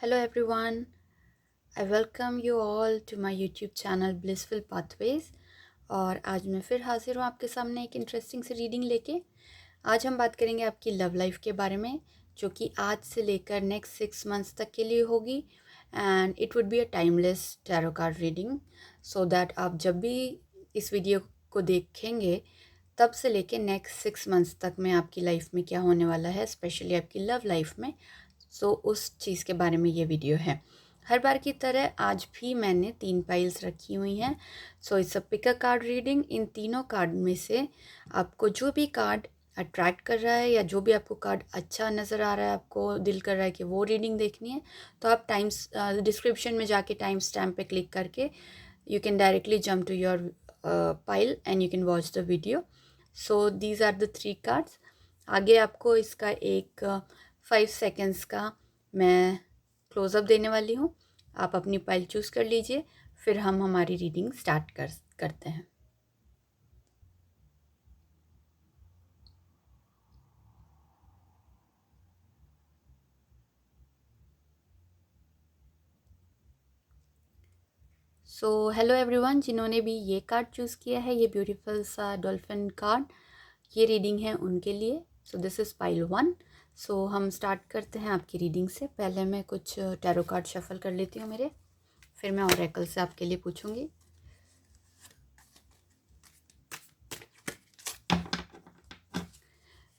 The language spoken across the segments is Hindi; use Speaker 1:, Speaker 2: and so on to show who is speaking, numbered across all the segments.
Speaker 1: Hello everyone, I welcome you all to my YouTube channel Blissful Pathways। और आज मैं फिर हाजिर हूँ आपके सामने एक इंटरेस्टिंग सी रीडिंग लेके। आज हम बात करेंगे आपकी लव लाइफ के बारे में, जो कि आज से लेकर नेक्स्ट 6 मंथ्स तक के लिए होगी। And it would be a timeless tarot card reading, so that आप जब भी इस वीडियो को देखेंगे तब से लेके नेक्स्ट 6 मंथ्स तक में आपकी लाइफ में क्या होने वाला है, स्पेशली आपकी लव लाइफ में, सो उस चीज़ के बारे में ये वीडियो है। हर बार की तरह आज भी मैंने 3 पाइल्स रखी हुई हैं। So it's a pick a card reading. इन तीनों कार्ड में से आपको जो भी कार्ड अट्रैक्ट कर रहा है या जो भी आपको कार्ड अच्छा नज़र आ रहा है, आपको दिल कर रहा है कि वो रीडिंग देखनी है, तो आप डिस्क्रिप्शन में जाके टाइम स्टैम्प पे क्लिक करके you can directly jump to your pile and you can watch the video. So these are the 3 cards. आगे आपको इसका एक 5 सेकेंड्स का मैं क्लोज़अप देने वाली हूँ। आप अपनी पाइल चूज़ कर लीजिए, फिर हम हमारी रीडिंग स्टार्ट करते हैं। सो हेलो एवरीवन, जिन्होंने भी ये कार्ड चूज़ किया है, ये ब्यूटीफुल सा डॉल्फिन कार्ड, ये रीडिंग है उनके लिए। So this is pile 1। सो हम स्टार्ट करते हैं आपकी रीडिंग से। पहले मैं कुछ टैरो कार्ड शफल कर लेती हूँ मेरे, फिर मैं ऑरेकल से आपके लिए पूछूंगी।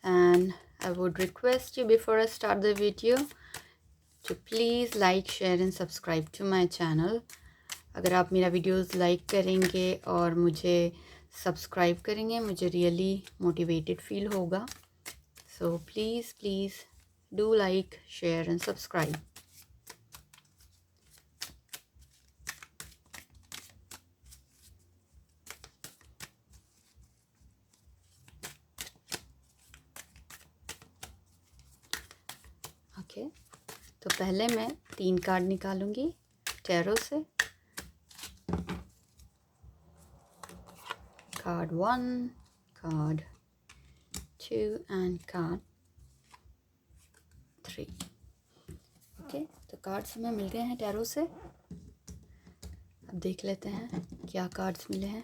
Speaker 1: And I would request you, before I start the video, to please like, share and subscribe to my channel। अगर आप मेरा वीडियोस लाइक करेंगे और मुझे सब्सक्राइब करेंगे, मुझे रियली मोटिवेटेड फील होगा। So please please do like, share and subscribe. Okay, तो पहले मैं 3 कार्ड निकालूंगी टैरो से। Card 1, card 2 and card 3। Okay, तो कार्ड्स हमें मिल गए हैं टैरो से। अब देख लेते हैं क्या कार्ड्स मिले हैं।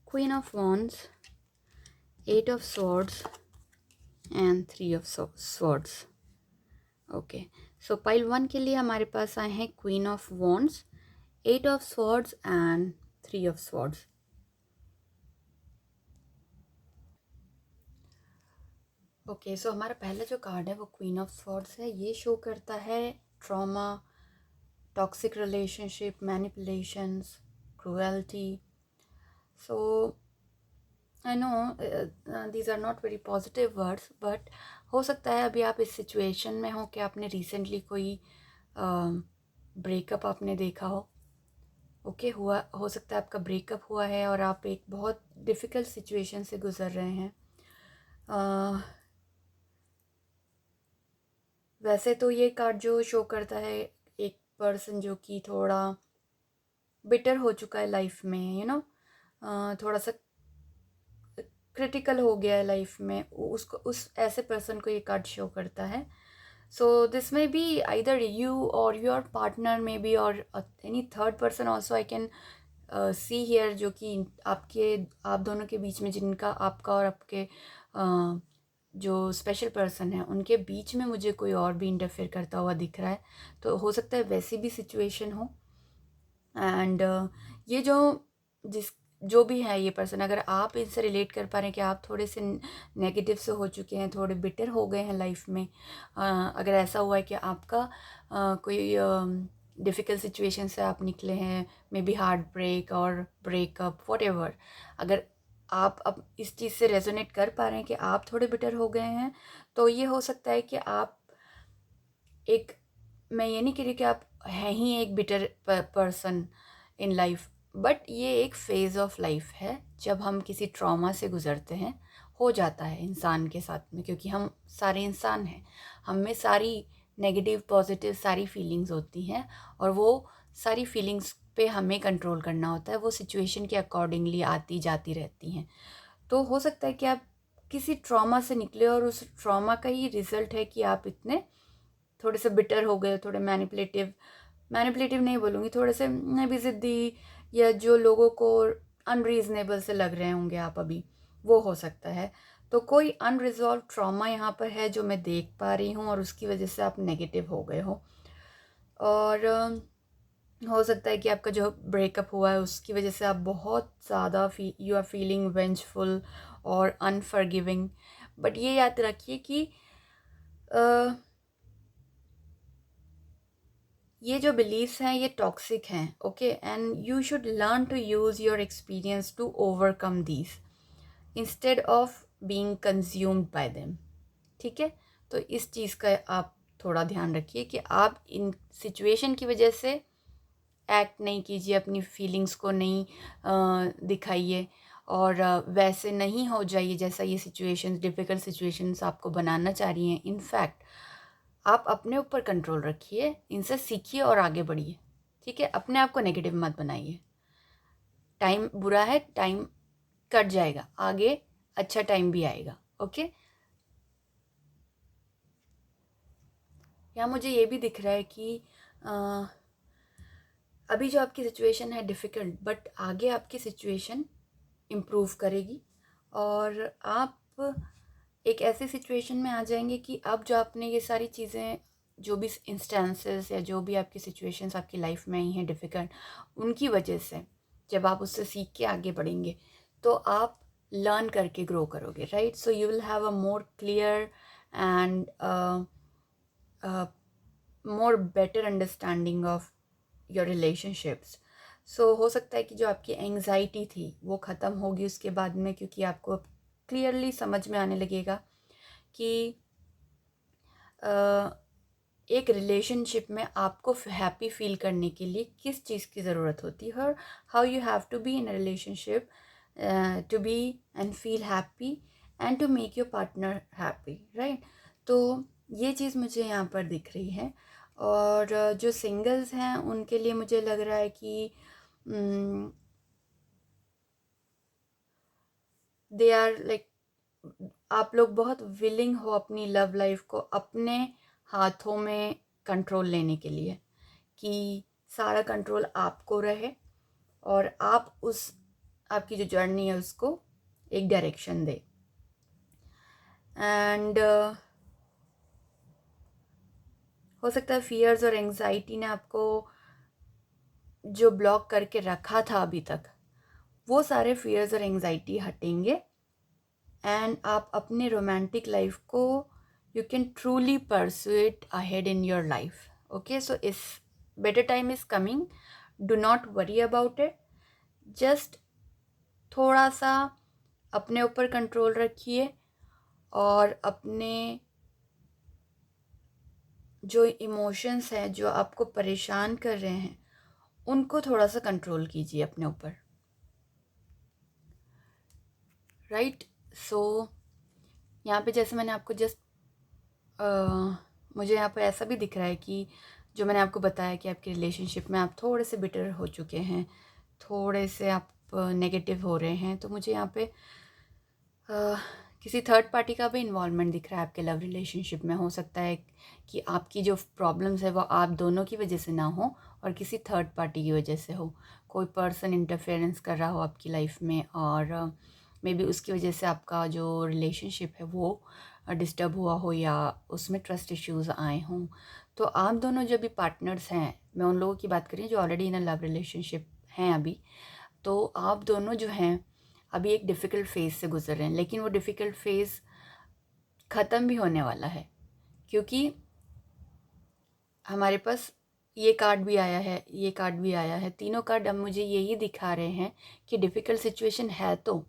Speaker 1: Queen of wands, 8 of swords and 3 of swords. Okay, so pile 1 के लिए हमारे पास आए हैं queen of wands, 8 of swords and 3 of swords. Okay, so हमारा पहला जो कार्ड है वो क्वीन ऑफ स्वॉर्ड्स है। ये शो करता है trauma, toxic relationship, manipulations, cruelty. So I know these are not very positive words, but हो सकता है अभी आप इस सिचुएशन में हो कि आपने रिसेंटली कोई ब्रेकअप आपने देखा हो। ओके, हुआ हो सकता है आपका ब्रेकअप हुआ है और आप एक बहुत डिफ़िकल्ट सिचुएशन से गुज़र रहे हैं। वैसे तो ये कार्ड जो शो करता है एक पर्सन जो कि थोड़ा बिटर हो चुका है लाइफ में, थोड़ा सा क्रिटिकल हो गया है लाइफ में, उसको उस ऐसे पर्सन को ये कार्ड शो करता है। सो दिस में बी आइदर यू और योर पार्टनर में बी और any third person also I can see here, जो कि आप दोनों के बीच में, जिनका आपका और आपके जो स्पेशल पर्सन है उनके बीच में मुझे कोई और भी इंटरफेयर करता हुआ दिख रहा है। तो हो सकता है वैसी भी सिचुएशन हो। एंड ये जो भी है ये पर्सन, अगर आप इनसे रिलेट कर पा रहे हैं कि आप थोड़े से नेगेटिव से हो चुके हैं, थोड़े बिटर हो गए हैं लाइफ में, अगर ऐसा हुआ है कि आपका कोई डिफ़िकल्ट सिचुएशन से आप निकले हैं, मे बी हार्ट ब्रेक और ब्रेकअप, व्हाटएवर, अगर आप अब इस चीज़ से रेजोनेट कर पा रहे हैं कि आप थोड़े बिटर हो गए हैं, तो ये हो सकता है कि आप एक, मैं ये नहीं कह रही कि आप हैं ही एक bitter person in life, but ये एक फेज़ ऑफ लाइफ है जब हम किसी ट्रॉमा से गुज़रते हैं। हो जाता है इंसान के साथ में, क्योंकि हम सारे इंसान हैं, हम में सारी नेगेटिव पॉजिटिव सारी फीलिंग्स होती हैं, और वो सारी फीलिंग्स पे हमें कंट्रोल करना होता है। वो सिचुएशन के अकॉर्डिंगली आती जाती रहती हैं। तो हो सकता है कि आप किसी ट्रॉमा से निकले और उस ट्रॉमा का ही रिज़ल्ट है कि आप इतने थोड़े से बिटर हो गए, थोड़े मैनिपुलेटिव नहीं बोलूँगी, थोड़े से मैं भी ज़िद्दी, या जो लोगों को अनरीज़नेबल से लग रहे होंगे आप अभी, वो हो सकता है। तो कोई अनरिजॉल्व ट्रॉमा यहाँ पर है जो मैं देख पा रही हूँ, और उसकी वजह से आप नेगेटिव हो गए हो। और हो सकता है कि आपका जो ब्रेकअप हुआ है उसकी वजह से आप बहुत ज़्यादा यू आर फीलिंग वेंजफुल और अनफॉरगिविंग। बट ये याद रखिए कि ये जो बिलीव्स हैं ये टॉक्सिक हैं, okay, and you should learn to use your experience to overcome these instead of being consumed by them. ठीक है, तो इस चीज़ का आप थोड़ा ध्यान रखिए कि आप इन सिचुएशन की वजह से एक्ट नहीं कीजिए, अपनी फीलिंग्स को नहीं दिखाइए, और वैसे नहीं हो जाइए जैसा ये सिचुएशंस, डिफ़िकल्ट सिचुएशंस आपको बनाना चाह रही हैं। इनफैक्ट आप अपने ऊपर कंट्रोल रखिए, इनसे सीखिए और आगे बढ़िए। ठीक है, अपने आप को नेगेटिव मत बनाइए। टाइम बुरा है, टाइम कट जाएगा, आगे अच्छा टाइम भी आएगा। ओके, यहाँ मुझे ये भी दिख रहा है कि अभी जो आपकी सिचुएशन है डिफ़िकल्ट, बट आगे आपकी सिचुएशन इम्प्रूव करेगी, और आप एक ऐसी सिचुएशन में आ जाएंगे कि अब जो आपने ये सारी चीज़ें, जो भी इंस्टेंसेस या जो भी आपकी सिचुएशंस आपकी लाइफ में आई हैं डिफ़िकल्ट, उनकी वजह से जब आप उससे सीख के आगे बढ़ेंगे तो आप लर्न करके ग्रो करोगे, right? So you will have a more clear and more better understanding of your relationships. So हो सकता है कि जो आपकी एंग्जाइटी थी वो ख़त्म होगी उसके बाद में, क्योंकि आपको क्लियरली समझ में आने लगेगा कि एक रिलेशनशिप में आपको हैप्पी फील करने के लिए किस चीज़ की ज़रूरत होती है, और how you have to be in a relationship to be and feel happy and to make your partner happy, right? तो ये चीज़ मुझे यहाँ पर दिख रही है। और जो सिंगल्स हैं उनके लिए मुझे लग रहा है कि दे आर लाइक, आप लोग बहुत विलिंग हो अपनी लव लाइफ को अपने हाथों में कंट्रोल लेने के लिए, कि सारा कंट्रोल आपको रहे और आप उस आपकी जो जर्नी है उसको एक डायरेक्शन दे। एंड हो सकता है फियर्स और एंग्जाइटी ने आपको जो ब्लॉक करके रखा था अभी तक, वो सारे फियर्स और एंग्जाइटी हटेंगे, एंड आप अपने रोमांटिक लाइफ को you can truly pursue it ahead in your life. Okay, सो इस better time is coming, do not worry about it, just थोड़ा सा अपने ऊपर कंट्रोल रखिए, और अपने जो इमोशंस हैं जो आपको परेशान कर रहे हैं उनको थोड़ा सा कंट्रोल कीजिए अपने ऊपर, राइट? सो यहाँ पे जैसे मैंने आपको जस्ट मुझे यहाँ पर ऐसा भी दिख रहा है कि जो मैंने आपको बताया कि आपके रिलेशनशिप में आप थोड़े से बिटर हो चुके हैं, थोड़े से आप नेगेटिव हो रहे हैं, तो मुझे यहाँ पे किसी थर्ड पार्टी का भी इन्वॉल्वमेंट दिख रहा है आपके लव रिलेशनशिप में। हो सकता है कि आपकी जो प्रॉब्लम्स है वो आप दोनों की वजह से ना हो और किसी थर्ड पार्टी की वजह से हो, कोई पर्सन इंटरफेरेंस कर रहा हो आपकी लाइफ में, और मे बी उसकी वजह से आपका जो रिलेशनशिप है वो डिस्टर्ब हुआ हो या उसमें ट्रस्ट इश्यूज़ आए हों। तो आप दोनों जो भी पार्टनर्स हैं, मैं उन लोगों की बात कर रही हूँ जो already in a love relationship हैं अभी, तो आप दोनों जो हैं अभी एक डिफ़िकल्ट फ़ेज़ से गुजर रहे हैं, लेकिन वो डिफ़िकल्ट फ़ेज़ ख़त्म भी होने वाला है, क्योंकि हमारे पास ये कार्ड भी आया है, ये कार्ड भी आया है। तीनों कार्ड अब मुझे यही दिखा रहे हैं कि डिफ़िकल्ट सिचुएशन है तो,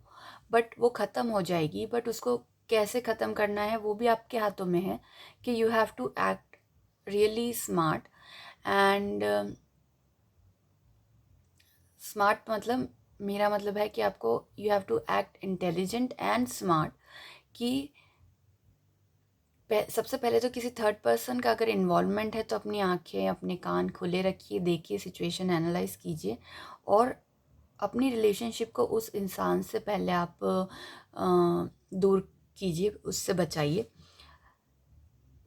Speaker 1: बट वो ख़त्म हो जाएगी, बट उसको कैसे ख़त्म करना है वो भी आपके हाथों में है, कि you have to act really smart and smart मतलब, मेरा मतलब है कि आपको you have to act intelligent and smart, कि सबसे पहले तो किसी थर्ड पर्सन का अगर इन्वॉल्वमेंट है तो अपनी आंखें अपने कान खुले रखिए, देखिए, सिचुएशन एनालाइज कीजिए, और अपनी रिलेशनशिप को उस इंसान से पहले आप दूर कीजिए, उससे बचाइए।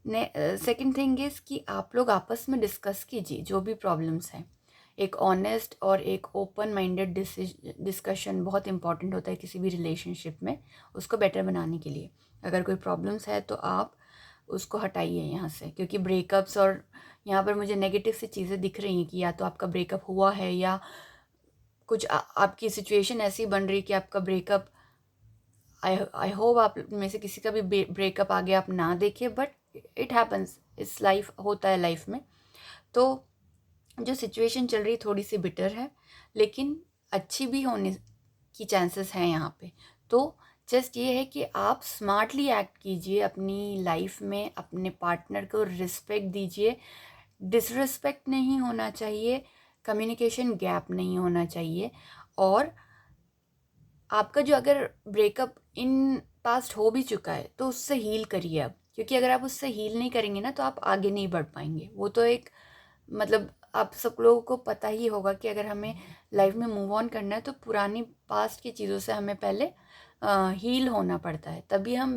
Speaker 1: सेकंड थिंग इज़ कि आप लोग आपस में डिस्कस कीजिए जो भी प्रॉब्लम्स हैं। एक ऑनेस्ट और एक ओपन माइंडेड डिस्कशन बहुत इंपॉर्टेंट होता है किसी भी रिलेशनशिप में, उसको बेटर बनाने के लिए। अगर कोई प्रॉब्लम्स है तो आप उसको हटाइए यहाँ से, क्योंकि ब्रेकअप्स और यहाँ पर मुझे नेगेटिव सी चीज़ें दिख रही हैं कि या तो आपका ब्रेकअप हुआ है या कुछ आपकी सिचुएशन ऐसी बन रही कि आपका ब्रेकअप, आई होप आप में से किसी का भी ब्रेकअप आगे आप ना देखें, बट इट हैपन्स, इस लाइफ होता है लाइफ में। तो जो सिचुएशन चल रही थोड़ी सी बिटर है, लेकिन अच्छी भी होने की चांसेस हैं यहाँ पे। तो जस्ट ये है कि आप स्मार्टली एक्ट कीजिए अपनी लाइफ में, अपने पार्टनर को रिस्पेक्ट दीजिए, डिसरिस्पेक्ट नहीं होना चाहिए, कम्युनिकेशन गैप नहीं होना चाहिए। और आपका जो अगर ब्रेकअप इन पास्ट हो भी चुका है तो उससे हील करिए अब, क्योंकि अगर आप उससे हील नहीं करेंगे ना तो आप आगे नहीं बढ़ पाएंगे। वो तो एक मतलब आप सब लोगों को पता ही होगा कि अगर हमें लाइफ में मूव ऑन करना है तो पुरानी पास्ट की चीज़ों से हमें पहले हील होना पड़ता है, तभी हम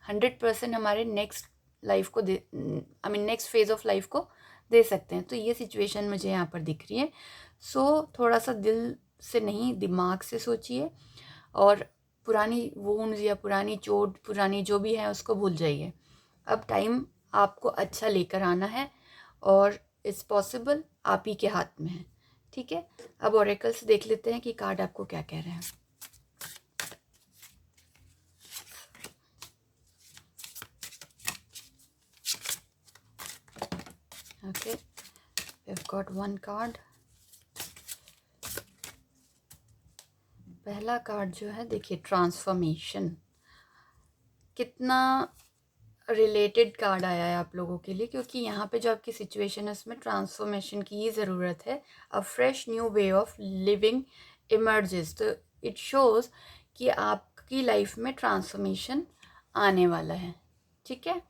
Speaker 1: 100% हमारे नेक्स्ट लाइफ को दे, I mean next phase of life को दे सकते हैं। तो ये सिचुएशन मुझे यहाँ पर दिख रही है। सो थोड़ा सा दिल से नहीं, दिमाग से सोचिए और पुरानी वूंड्स या पुरानी चोट, पुरानी जो भी है उसको भूल जाइए। अब टाइम आपको अच्छा लेकर आना है और इट्स पॉसिबल, आप ही के हाथ में है। ठीक है, अब ओरेकल से देख लेते हैं कि कार्ड आपको क्या कह रहे हैं। Okay, we've got one card. पहला कार्ड जो है देखिए, ट्रांसफॉर्मेशन। कितना रिलेटेड कार्ड आया है आप लोगों के लिए, क्योंकि यहाँ पे जो आपकी सिचुएशन है उसमें ट्रांसफॉर्मेशन की ही ज़रूरत है। अ fresh new way of living emerges. तो इट शोज़ कि आपकी लाइफ में ट्रांसफॉर्मेशन आने वाला है। ठीक है।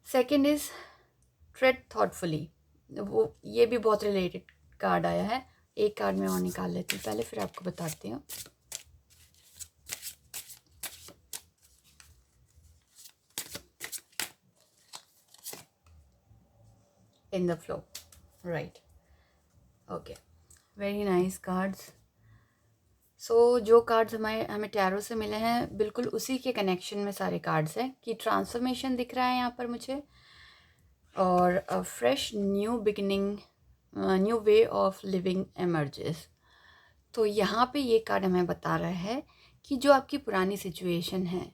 Speaker 1: Second is trade thoughtfully. वो ये भी बहुत रिलेटेड कार्ड आया है। एक कार्ड मैं और निकाल लेती हूँ पहले, फिर आपको बताती हूँ। In the flow, right. Okay, very nice cards. So जो कार्ड्स हमें टैरो से मिले हैं बिल्कुल उसी के कनेक्शन में सारे कार्ड्स हैं कि ट्रांसफॉर्मेशन दिख रहा है यहाँ पर मुझे, और अ fresh new beginning, new way of living emerges. तो यहाँ पे ये कार्ड हमें बता रहा है कि जो आपकी पुरानी सिचुएशन है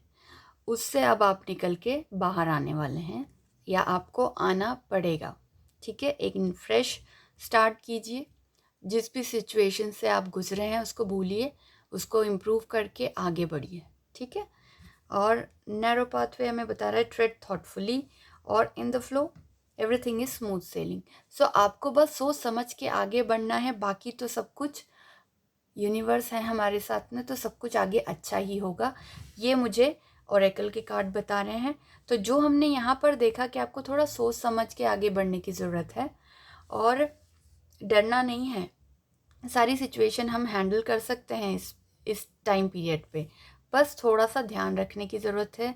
Speaker 1: उससे अब आप निकल के बाहर आने वाले हैं, या आपको आना पड़ेगा। ठीक है, एक फ्रेश स्टार्ट कीजिए। जिस भी सिचुएशन से आप गुजरे हैं उसको भूलिए, उसको इम्प्रूव करके आगे बढ़िए। ठीक है, और नैरो पाथवे हमें बता रहा है ट्रेड थॉटफुली और in the flow everything is smooth sailing. So आपको बस सोच समझ के आगे बढ़ना है, बाकी तो सब कुछ यूनिवर्स है हमारे साथ में, तो सब कुछ आगे अच्छा ही होगा। ये मुझे ओरेकल के कार्ड बता रहे हैं। तो जो हमने यहाँ पर देखा कि आपको थोड़ा सोच समझ के आगे बढ़ने की ज़रूरत है और डरना नहीं है। सारी सिचुएशन हम हैंडल कर सकते हैं इस टाइम पीरियड पे। बस थोड़ा सा ध्यान रखने की ज़रूरत है,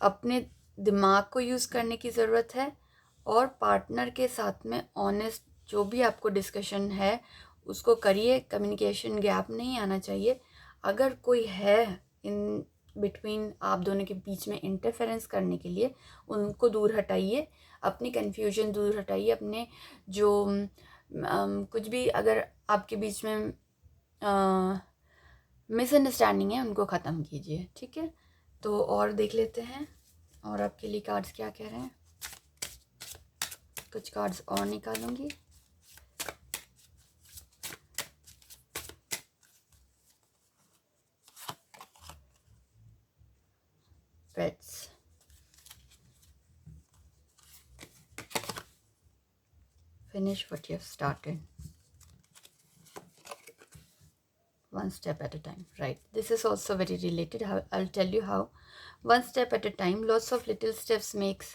Speaker 1: अपने दिमाग को यूज़ करने की ज़रूरत है, और पार्टनर के साथ में ऑनेस्ट जो भी आपको डिस्कशन है उसको करिए। कम्युनिकेशन गैप नहीं आना चाहिए। अगर कोई है इन बिटवीन आप दोनों के बीच में इंटरफेरेंस करने के लिए, उनको दूर हटाइए, अपनी कन्फ्यूजन दूर हटाइए, अपने जो कुछ भी अगर आपके बीच में मिसअंडरस्टैंडिंग है उनको ख़त्म कीजिए। ठीक है, तो और देख लेते हैं और आपके लिए कार्ड्स क्या कह रहे हैं। कुछ कार्ड्स और निकालूंगी। पेट्स, finish what you have started, one step at a time, right? This is also very related. I'll tell you how. One step at a time, lots of little steps makes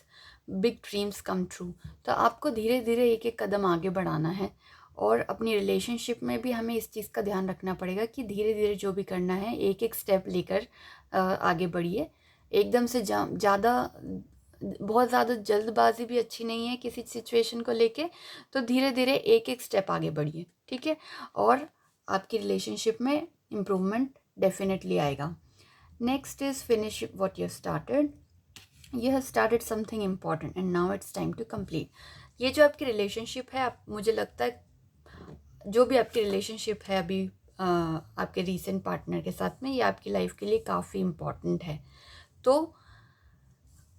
Speaker 1: big dreams come true. तो आपको धीरे धीरे एक एक कदम आगे बढ़ाना है, और अपनी रिलेशनशिप में भी हमें इस चीज़ का ध्यान रखना पड़ेगा कि धीरे धीरे जो भी करना है एक एक स्टेप लेकर आगे बढ़िए। एकदम से ज़्यादा बहुत ज़्यादा जल्दबाजी भी अच्छी नहीं है किसी सिचुएशन को लेके, तो धीरे धीरे एक एक स्टेप आगे बढ़िए, ठीक है, और आपकी रिलेशनशिप में इम्प्रूवमेंट डेफिनेटली आएगा। Next is finish what you started. You have started something important and now it's time to complete. ये जो आपकी रिलेशनशिप है, आप मुझे लगता है जो भी आपकी रिलेशनशिप है अभी आपके रीसेंट पार्टनर के साथ में, ये आपकी लाइफ के लिए काफ़ी इम्पॉर्टेंट है। तो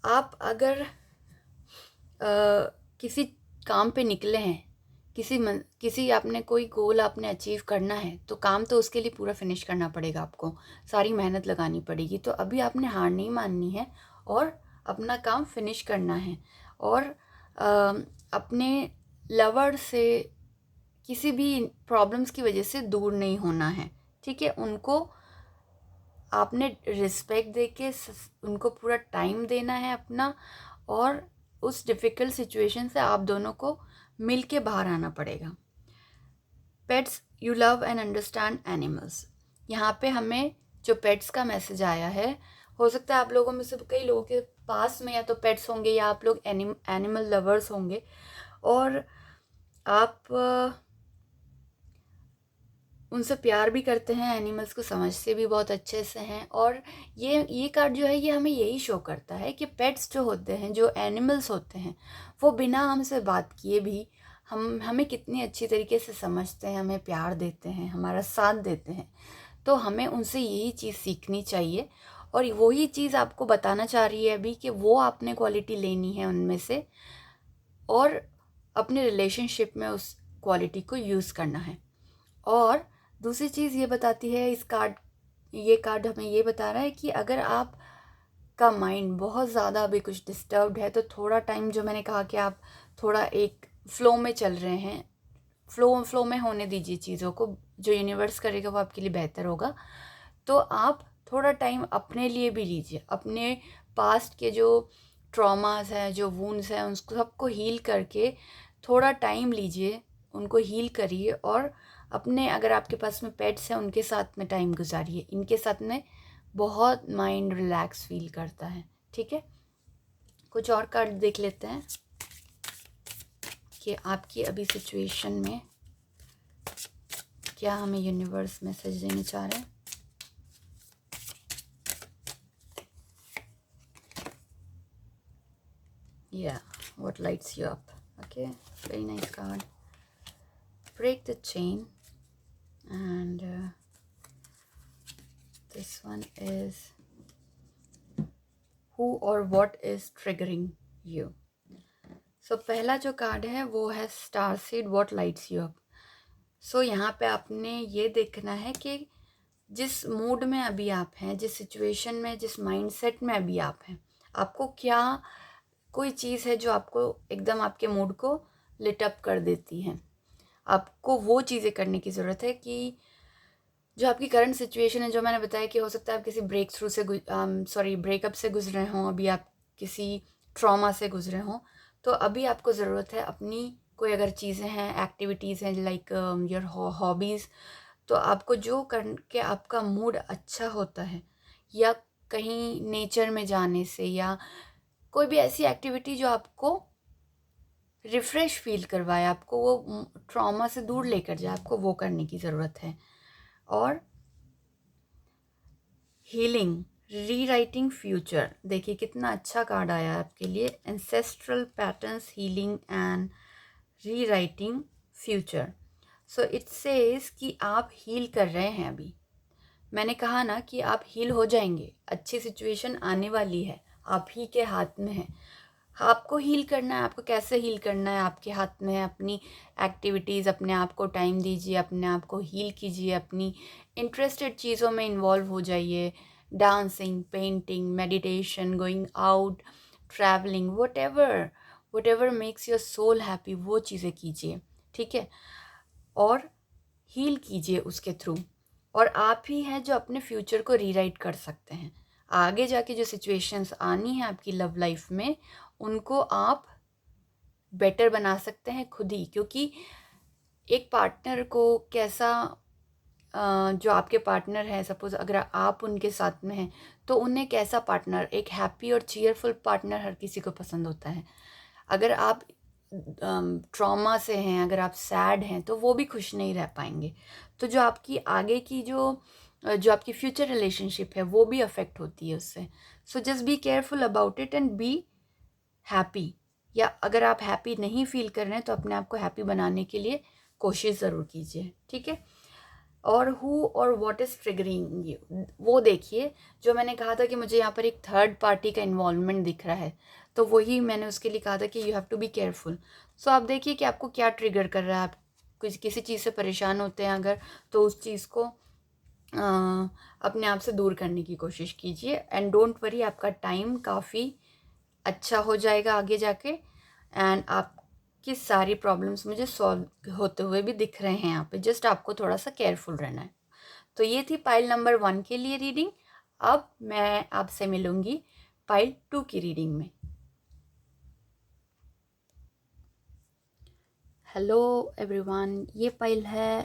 Speaker 1: आप अगर किसी काम पे निकले हैं, किसी आपने कोई गोल आपने अचीव करना है, तो काम तो उसके लिए पूरा फिनिश करना पड़ेगा, आपको सारी मेहनत लगानी पड़ेगी। तो अभी आपने हार नहीं माननी है और अपना काम फिनिश करना है, और अपने लवर से किसी भी प्रॉब्लम्स की वजह से दूर नहीं होना है, ठीक है। उनको आपने रिस्पेक्ट दे के उनको पूरा टाइम देना है अपना, और उस डिफ़िकल्ट सिचुएशन से आप दोनों को मिल के बाहर आना पड़ेगा। Pets, you love and understand animals. यहाँ पे हमें जो पेट्स का मैसेज आया है, हो सकता है आप लोगों में से कई लोगों के पास में या तो पेट्स होंगे या आप लोग एनिमल लवर्स होंगे, और आप उनसे प्यार भी करते हैं, एनिमल्स को समझते भी बहुत अच्छे से हैं। और ये कार्ड जो है ये हमें यही शो करता है कि पेट्स जो होते हैं, जो एनिमल्स होते हैं, वो बिना हमसे बात किए भी हमें कितनी अच्छी तरीके से समझते हैं, हमें प्यार देते हैं, हमारा साथ देते हैं। तो हमें उनसे यही चीज़ सीखनी चाहिए, और वही चीज़ आपको बताना चाह रही है अभी कि वो आपने क्वालिटी लेनी है उनमें से, और अपने रिलेशनशिप में उस क्वालिटी को यूज़ करना है। और दूसरी चीज़ ये बताती है ये कार्ड हमें ये बता रहा है कि अगर आप का माइंड बहुत ज़्यादा अभी कुछ डिस्टर्ब्ड है, तो थोड़ा टाइम, जो मैंने कहा कि आप थोड़ा एक फ्लो में चल रहे हैं, फ्लो में होने दीजिए चीज़ों को, जो यूनिवर्स करेगा वो आपके लिए बेहतर होगा। तो आप थोड़ा टाइम अपने लिए भी लीजिए, अपने पास्ट के जो ट्रॉमास हैं, जो वूंड्स हैं, उसको सबको हील करके थोड़ा टाइम लीजिए, उनको हील करिए, और अपने, अगर आपके पास में पेट्स हैं, उनके साथ में टाइम गुजारिए। इनके साथ में बहुत माइंड रिलैक्स फील करता है, ठीक है। कुछ और कार्ड देख लेते हैं कि आपकी अभी सिचुएशन में क्या हमें यूनिवर्स मैसेज देना चाह रहे हैं। Yeah, what lights you up? Okay, very nice card. Break the chain, and this one is who or what is triggering you. So पहला जो कार्ड है वो है star seed, what lights you up. So यहाँ पे आपने ये देखना है कि जिस मूड में अभी आप हैं, जिस सिचुएशन में, जिस माइंडसेट में अभी आप हैं, आपको क्या कोई चीज़ है जो आपको एकदम आपके मूड को लिट अप कर देती है। आपको वो चीज़ें करने की ज़रूरत है कि जो आपकी करंट सिचुएशन है, जो मैंने बताया कि हो सकता है आप किसी ब्रेकअप से गुजरे हों, अभी आप किसी ट्रॉमा से गुजरे हों, तो अभी आपको ज़रूरत है अपनी कोई अगर चीज़ें हैं, एक्टिविटीज़ हैं, लाइक योर हॉबीज़, तो आपको जो करके आपका मूड अच्छा होता है, या कहीं नेचर में जाने से, या कोई भी ऐसी एक्टिविटी जो आपको रिफ़्रेश फील करवाए, आपको वो ट्रॉमा से दूर लेकर जाए, आपको वो करने की ज़रूरत है। और हीलिंग, रीराइटिंग फ्यूचर, देखिए कितना अच्छा कार्ड आया है आपके लिए, ancestral patterns, healing and rewriting future. So it says कि आप हील कर रहे हैं अभी। मैंने कहा ना कि आप हील हो जाएंगे, अच्छी सिचुएशन आने वाली है, आप ही के हाथ में है। आपको हील करना है, आपको कैसे हील करना है आपके हाथ में है। अपनी एक्टिविटीज़, अपने आप को टाइम दीजिए, अपने आप को हील कीजिए, अपनी इंटरेस्टेड चीज़ों में इन्वॉल्व हो जाइए, dancing, painting, meditation, going out, travelling, whatever makes your soul happy, वो चीज़ें कीजिए, ठीक है, और हील कीजिए उसके थ्रू। और आप ही हैं जो अपने फ्यूचर को रीराइट कर सकते हैं। आगे जाके जो सिचुएशंस आनी है आपकी लव लाइफ में, उनको आप बेटर बना सकते हैं खुद ही, क्योंकि एक पार्टनर को कैसा जो आपके पार्टनर हैं, सपोज़ अगर आप उनके साथ में हैं, तो उन्हें कैसा पार्टनर, एक हैप्पी और चीयरफुल पार्टनर हर किसी को पसंद होता है। अगर आप ट्रॉमा से हैं, अगर आप सैड हैं, तो वो भी खुश नहीं रह पाएंगे। तो जो आपकी आगे की जो आपकी फ्यूचर रिलेशनशिप है वो भी अफेक्ट होती है उससे। सो just B careful about it and be happy. या अगर आप हैप्पी नहीं फील कर रहे हैं तो अपने आप को हैप्पी बनाने के लिए कोशिश ज़रूर कीजिए, ठीक है। और हु और व्हाट इज़ ट्रिगरिंग यू, वो देखिए। जो मैंने कहा था कि मुझे यहाँ पर एक थर्ड पार्टी का इन्वॉल्वमेंट दिख रहा है, तो वही मैंने उसके लिए कहा था कि you have to be careful. So आप देखिए कि आपको क्या ट्रिगर कर रहा है। आप किसी चीज़ से परेशान होते हैं अगर, तो उस चीज़ को अपने आप से दूर करने की कोशिश कीजिए। एंड डोंट वरी, आपका टाइम काफ़ी अच्छा हो जाएगा आगे जाके। एंड आपकी सारी प्रॉब्लम्स मुझे सॉल्व होते हुए भी दिख रहे हैं यहाँ पे। जस्ट आपको थोड़ा सा केयरफुल रहना है। तो ये थी पाइल नंबर 1 के लिए रीडिंग। अब मैं आपसे मिलूंगी पाइल 2 की रीडिंग में। हेलो एवरीवन, ये पाइल है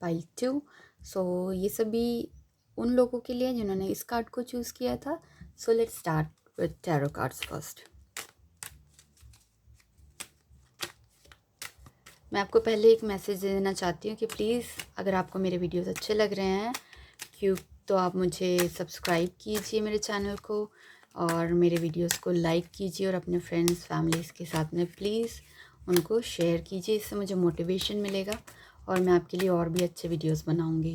Speaker 1: पाइल 2। सो ये सभी उन लोगों के लिए जिन्होंने इस कार्ड को चूज़ किया था। So let's start with tarot cards first. मैं आपको पहले एक मैसेज देना चाहती हूँ कि प्लीज़ अगर आपको मेरे वीडियोस अच्छे लग रहे हैं तो आप मुझे सब्सक्राइब कीजिए मेरे चैनल को, और मेरे वीडियोस को लाइक कीजिए, और अपने फ्रेंड्स फैमिलीज़ के साथ में प्लीज़ उनको शेयर कीजिए। इससे मुझे मोटिवेशन मिलेगा और मैं आपके लिए और भी अच्छे वीडियोस बनाऊँगी।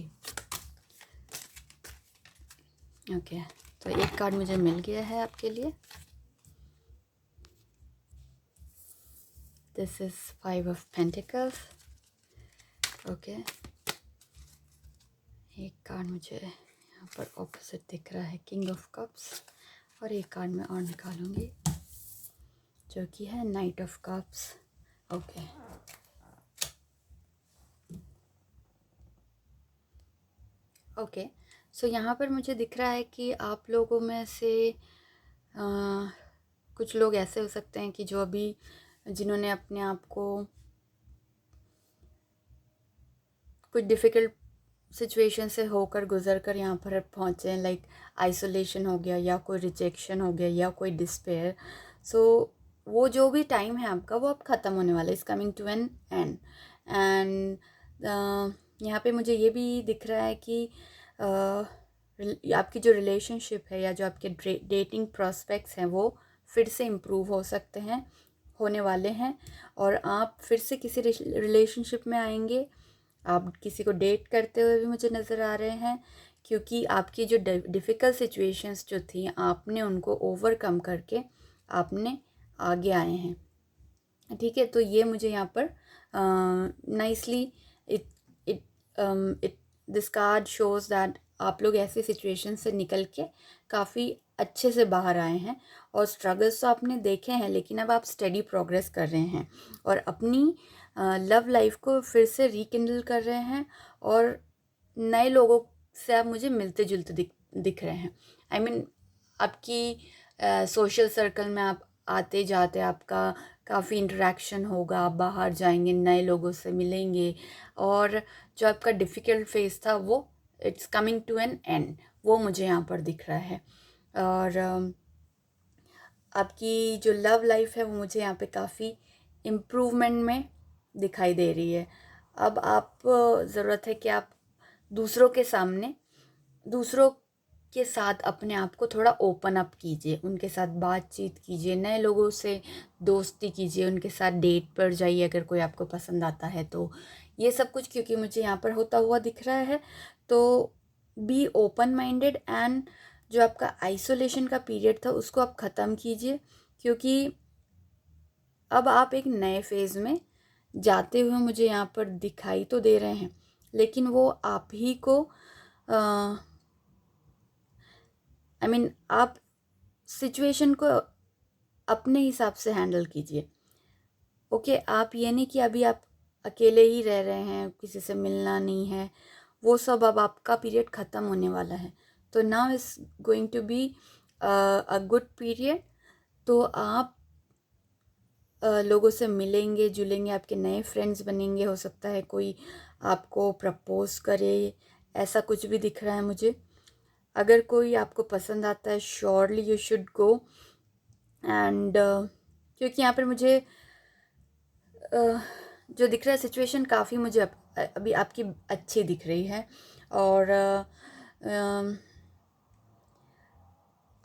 Speaker 1: ओके, तो एक कार्ड मुझे मिल गया है आपके लिए। This is 5 of pentacles. Okay, एक कार्ड मुझे यहाँ पर ऑपोजिट दिख रहा है, किंग ऑफ कप्स। और एक कार्ड मैं और निकालूंगी जो कि है knight of cups. Okay, okay, so यहाँ पर मुझे दिख रहा है कि आप लोगों में से कुछ लोग ऐसे हो सकते हैं कि जो अभी जिन्होंने अपने आप को कुछ डिफ़िकल्ट सिचुएशन से होकर गुजर कर यहाँ पर पहुँचे हैं। लाइक आइसोलेशन हो गया, या कोई रिजेक्शन हो गया, या कोई डिस्पेयर। सो वो जो भी टाइम है आपका वो अब ख़त्म होने वाला है, is coming to an end. And यहाँ पे मुझे ये भी दिख रहा है कि आपकी जो रिलेशनशिप है या जो आपके डेटिंग प्रॉस्पेक्ट्स हैं वो फिर से इम्प्रूव हो सकते हैं, होने वाले हैं, और आप फिर से किसी रिलेशनशिप में आएंगे। आप किसी को डेट करते हुए भी मुझे नज़र आ रहे हैं, क्योंकि आपकी जो डिफ़िकल्ट सिचुएशंस जो थी आपने उनको ओवरकम करके आपने आगे आए हैं, ठीक है। तो ये मुझे यहाँ पर nicely it it it this card shows that आप लोग ऐसी सिचुएशन से निकल के काफ़ी अच्छे से बाहर आए हैं, और स्ट्रगल्स तो आपने देखे हैं, लेकिन अब आप स्टडी प्रोग्रेस कर रहे हैं और अपनी लव लाइफ को फिर से रिकिंडल कर रहे हैं, और नए लोगों से आप मुझे मिलते जुलते दिख रहे हैं। आई मीन आपकी सोशल सर्कल में आप आते जाते आपका काफ़ी इंटरेक्शन होगा, आप बाहर जाएंगे, नए लोगों से मिलेंगे, और जो आपका डिफ़िकल्ट फेज़ था वो it's coming to an end, वो मुझे यहाँ पर दिख रहा है। और आपकी जो लव लाइफ है वो मुझे यहाँ पे काफ़ी इम्प्रूवमेंट में दिखाई दे रही है। अब आप ज़रूरत है कि आप दूसरों के साथ अपने आप को थोड़ा ओपन अप कीजिए, उनके साथ बातचीत कीजिए, नए लोगों से दोस्ती कीजिए, उनके साथ डेट पर जाइए अगर कोई आपको पसंद आता है तो। ये सब कुछ क्योंकि मुझे यहाँ पर होता हुआ दिख रहा है। तो बी ओपन माइंडेड, एंड जो आपका आइसोलेशन का पीरियड था उसको आप ख़त्म कीजिए, क्योंकि अब आप एक नए फेज़ में जाते हुए मुझे यहाँ पर दिखाई तो दे रहे हैं, लेकिन वो आप ही को आई मीन आप सिचुएशन को अपने हिसाब से हैंडल कीजिए। ओके, आप ये नहीं कि अभी आप अकेले ही रह रहे हैं, किसी से मिलना नहीं है, वो सब अब आपका पीरियड ख़त्म होने वाला है। तो now is going to be a good period. तो आप लोगों से मिलेंगे जुलेंगे, आपके नए फ्रेंड्स बनेंगे, हो सकता है कोई आपको प्रपोज करे, ऐसा कुछ भी दिख रहा है मुझे। अगर कोई आपको पसंद आता है, surely you should go. And क्योंकि यहाँ पर मुझे जो दिख रहा है सिचुएशन काफ़ी मुझे अभी आपकी अच्छी दिख रही है, और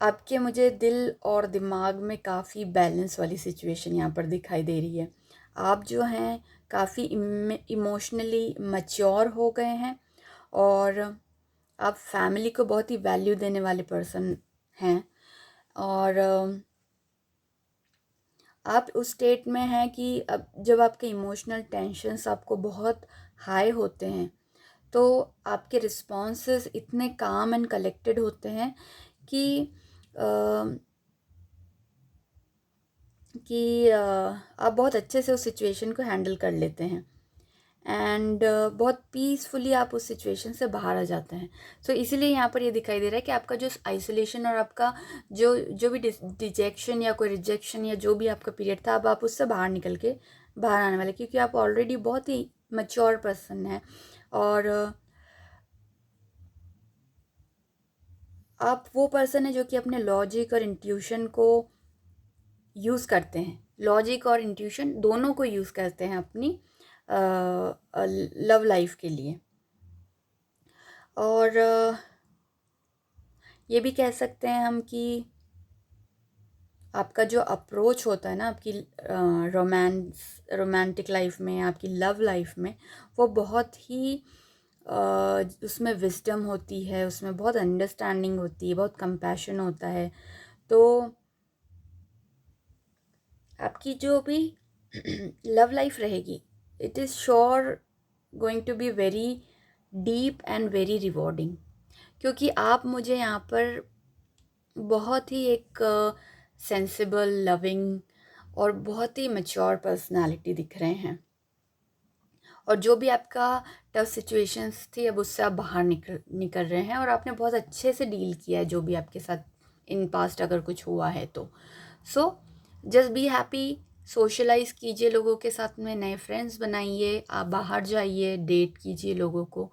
Speaker 1: आपके मुझे दिल और दिमाग में काफ़ी बैलेंस वाली सिचुएशन यहाँ पर दिखाई दे रही है। आप जो हैं काफ़ी इमोशनली मैच्योर हो गए हैं, और आप फैमिली को बहुत ही वैल्यू देने वाले पर्सन हैं, और आप उस स्टेट में हैं कि अब जब आपके इमोशनल टेंशन्स आपको बहुत हाई होते हैं, तो आपके रिस्पॉन्सेस इतने काम एंड कलेक्टेड होते हैं कि आप बहुत अच्छे से उस सिचुएशन को हैंडल कर लेते हैं, एंड बहुत पीसफुली आप उस सिचुएशन से बाहर आ जाते हैं। सो इसीलिए यहाँ पर ये दिखाई दे रहा है कि आपका जो आइसोलेशन और आपका जो जो भी डिजेक्शन या कोई रिजेक्शन या जो भी आपका पीरियड था, अब आप उससे बाहर निकल के बाहर आने वाले, क्योंकि आप ऑलरेडी बहुत ही मैच्योर पर्सन हैं, और आप वो पर्सन है जो कि अपने लॉजिक और इंट्यूशन को यूज़ करते हैं। लॉजिक और इंट्यूशन दोनों को यूज़ करते हैं अपनी लव लाइफ के लिए। और ये भी कह सकते हैं हम कि आपका जो अप्रोच होता है ना आपकी रोमांटिक लाइफ में, आपकी लव लाइफ में, वो बहुत ही उसमें विजडम होती है, उसमें बहुत अंडरस्टैंडिंग होती है, बहुत कंपैशन होता है। तो आपकी जो भी लव लाइफ रहेगी, it is sure going to be very deep and very rewarding, क्योंकि आप मुझे यहाँ पर बहुत ही एक सेंसिबल, लविंग और बहुत ही मैच्योर पर्सनालिटी दिख रहे हैं, और जो भी आपका टफ सिचुएशंस थी, अब उससे आप बाहर निकल रहे हैं, और आपने बहुत अच्छे से डील किया है जो भी आपके साथ इन पास्ट अगर कुछ हुआ है तो। So just be happy, socialise कीजिए लोगों के साथ में, नए फ्रेंड्स बनाइए, आप बाहर जाइए, डेट कीजिए लोगों को।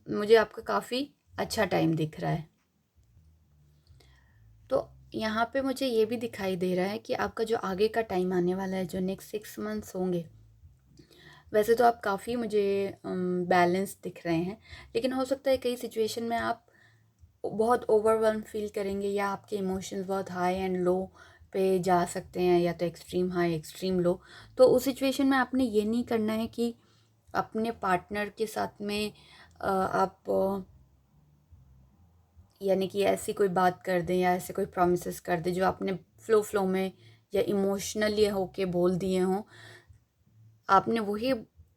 Speaker 1: मुझे आपका काफ़ी अच्छा टाइम दिख रहा है। तो यहाँ पे मुझे ये भी दिखाई दे रहा है कि आपका जो आगे का टाइम आने वाला है, जो नेक्स्ट 6 मंथ्स होंगे, वैसे तो आप काफ़ी मुझे बैलेंस दिख रहे हैं, लेकिन हो सकता है कई सिचुएशन में आप बहुत ओवरवेल्म फील करेंगे, या आपके इमोशंस बहुत हाई एंड लो पे जा सकते हैं, या तो एक्सट्रीम हाई एक्सट्रीम लो। तो उस सिचुएशन में आपने ये नहीं करना है कि अपने पार्टनर के साथ में आप यानी कि ऐसी कोई बात कर दें या ऐसे कोई प्रॉमिसेस कर दें जो आपने फ्लो में या इमोशनली होके बोल दिए हों। आपने वही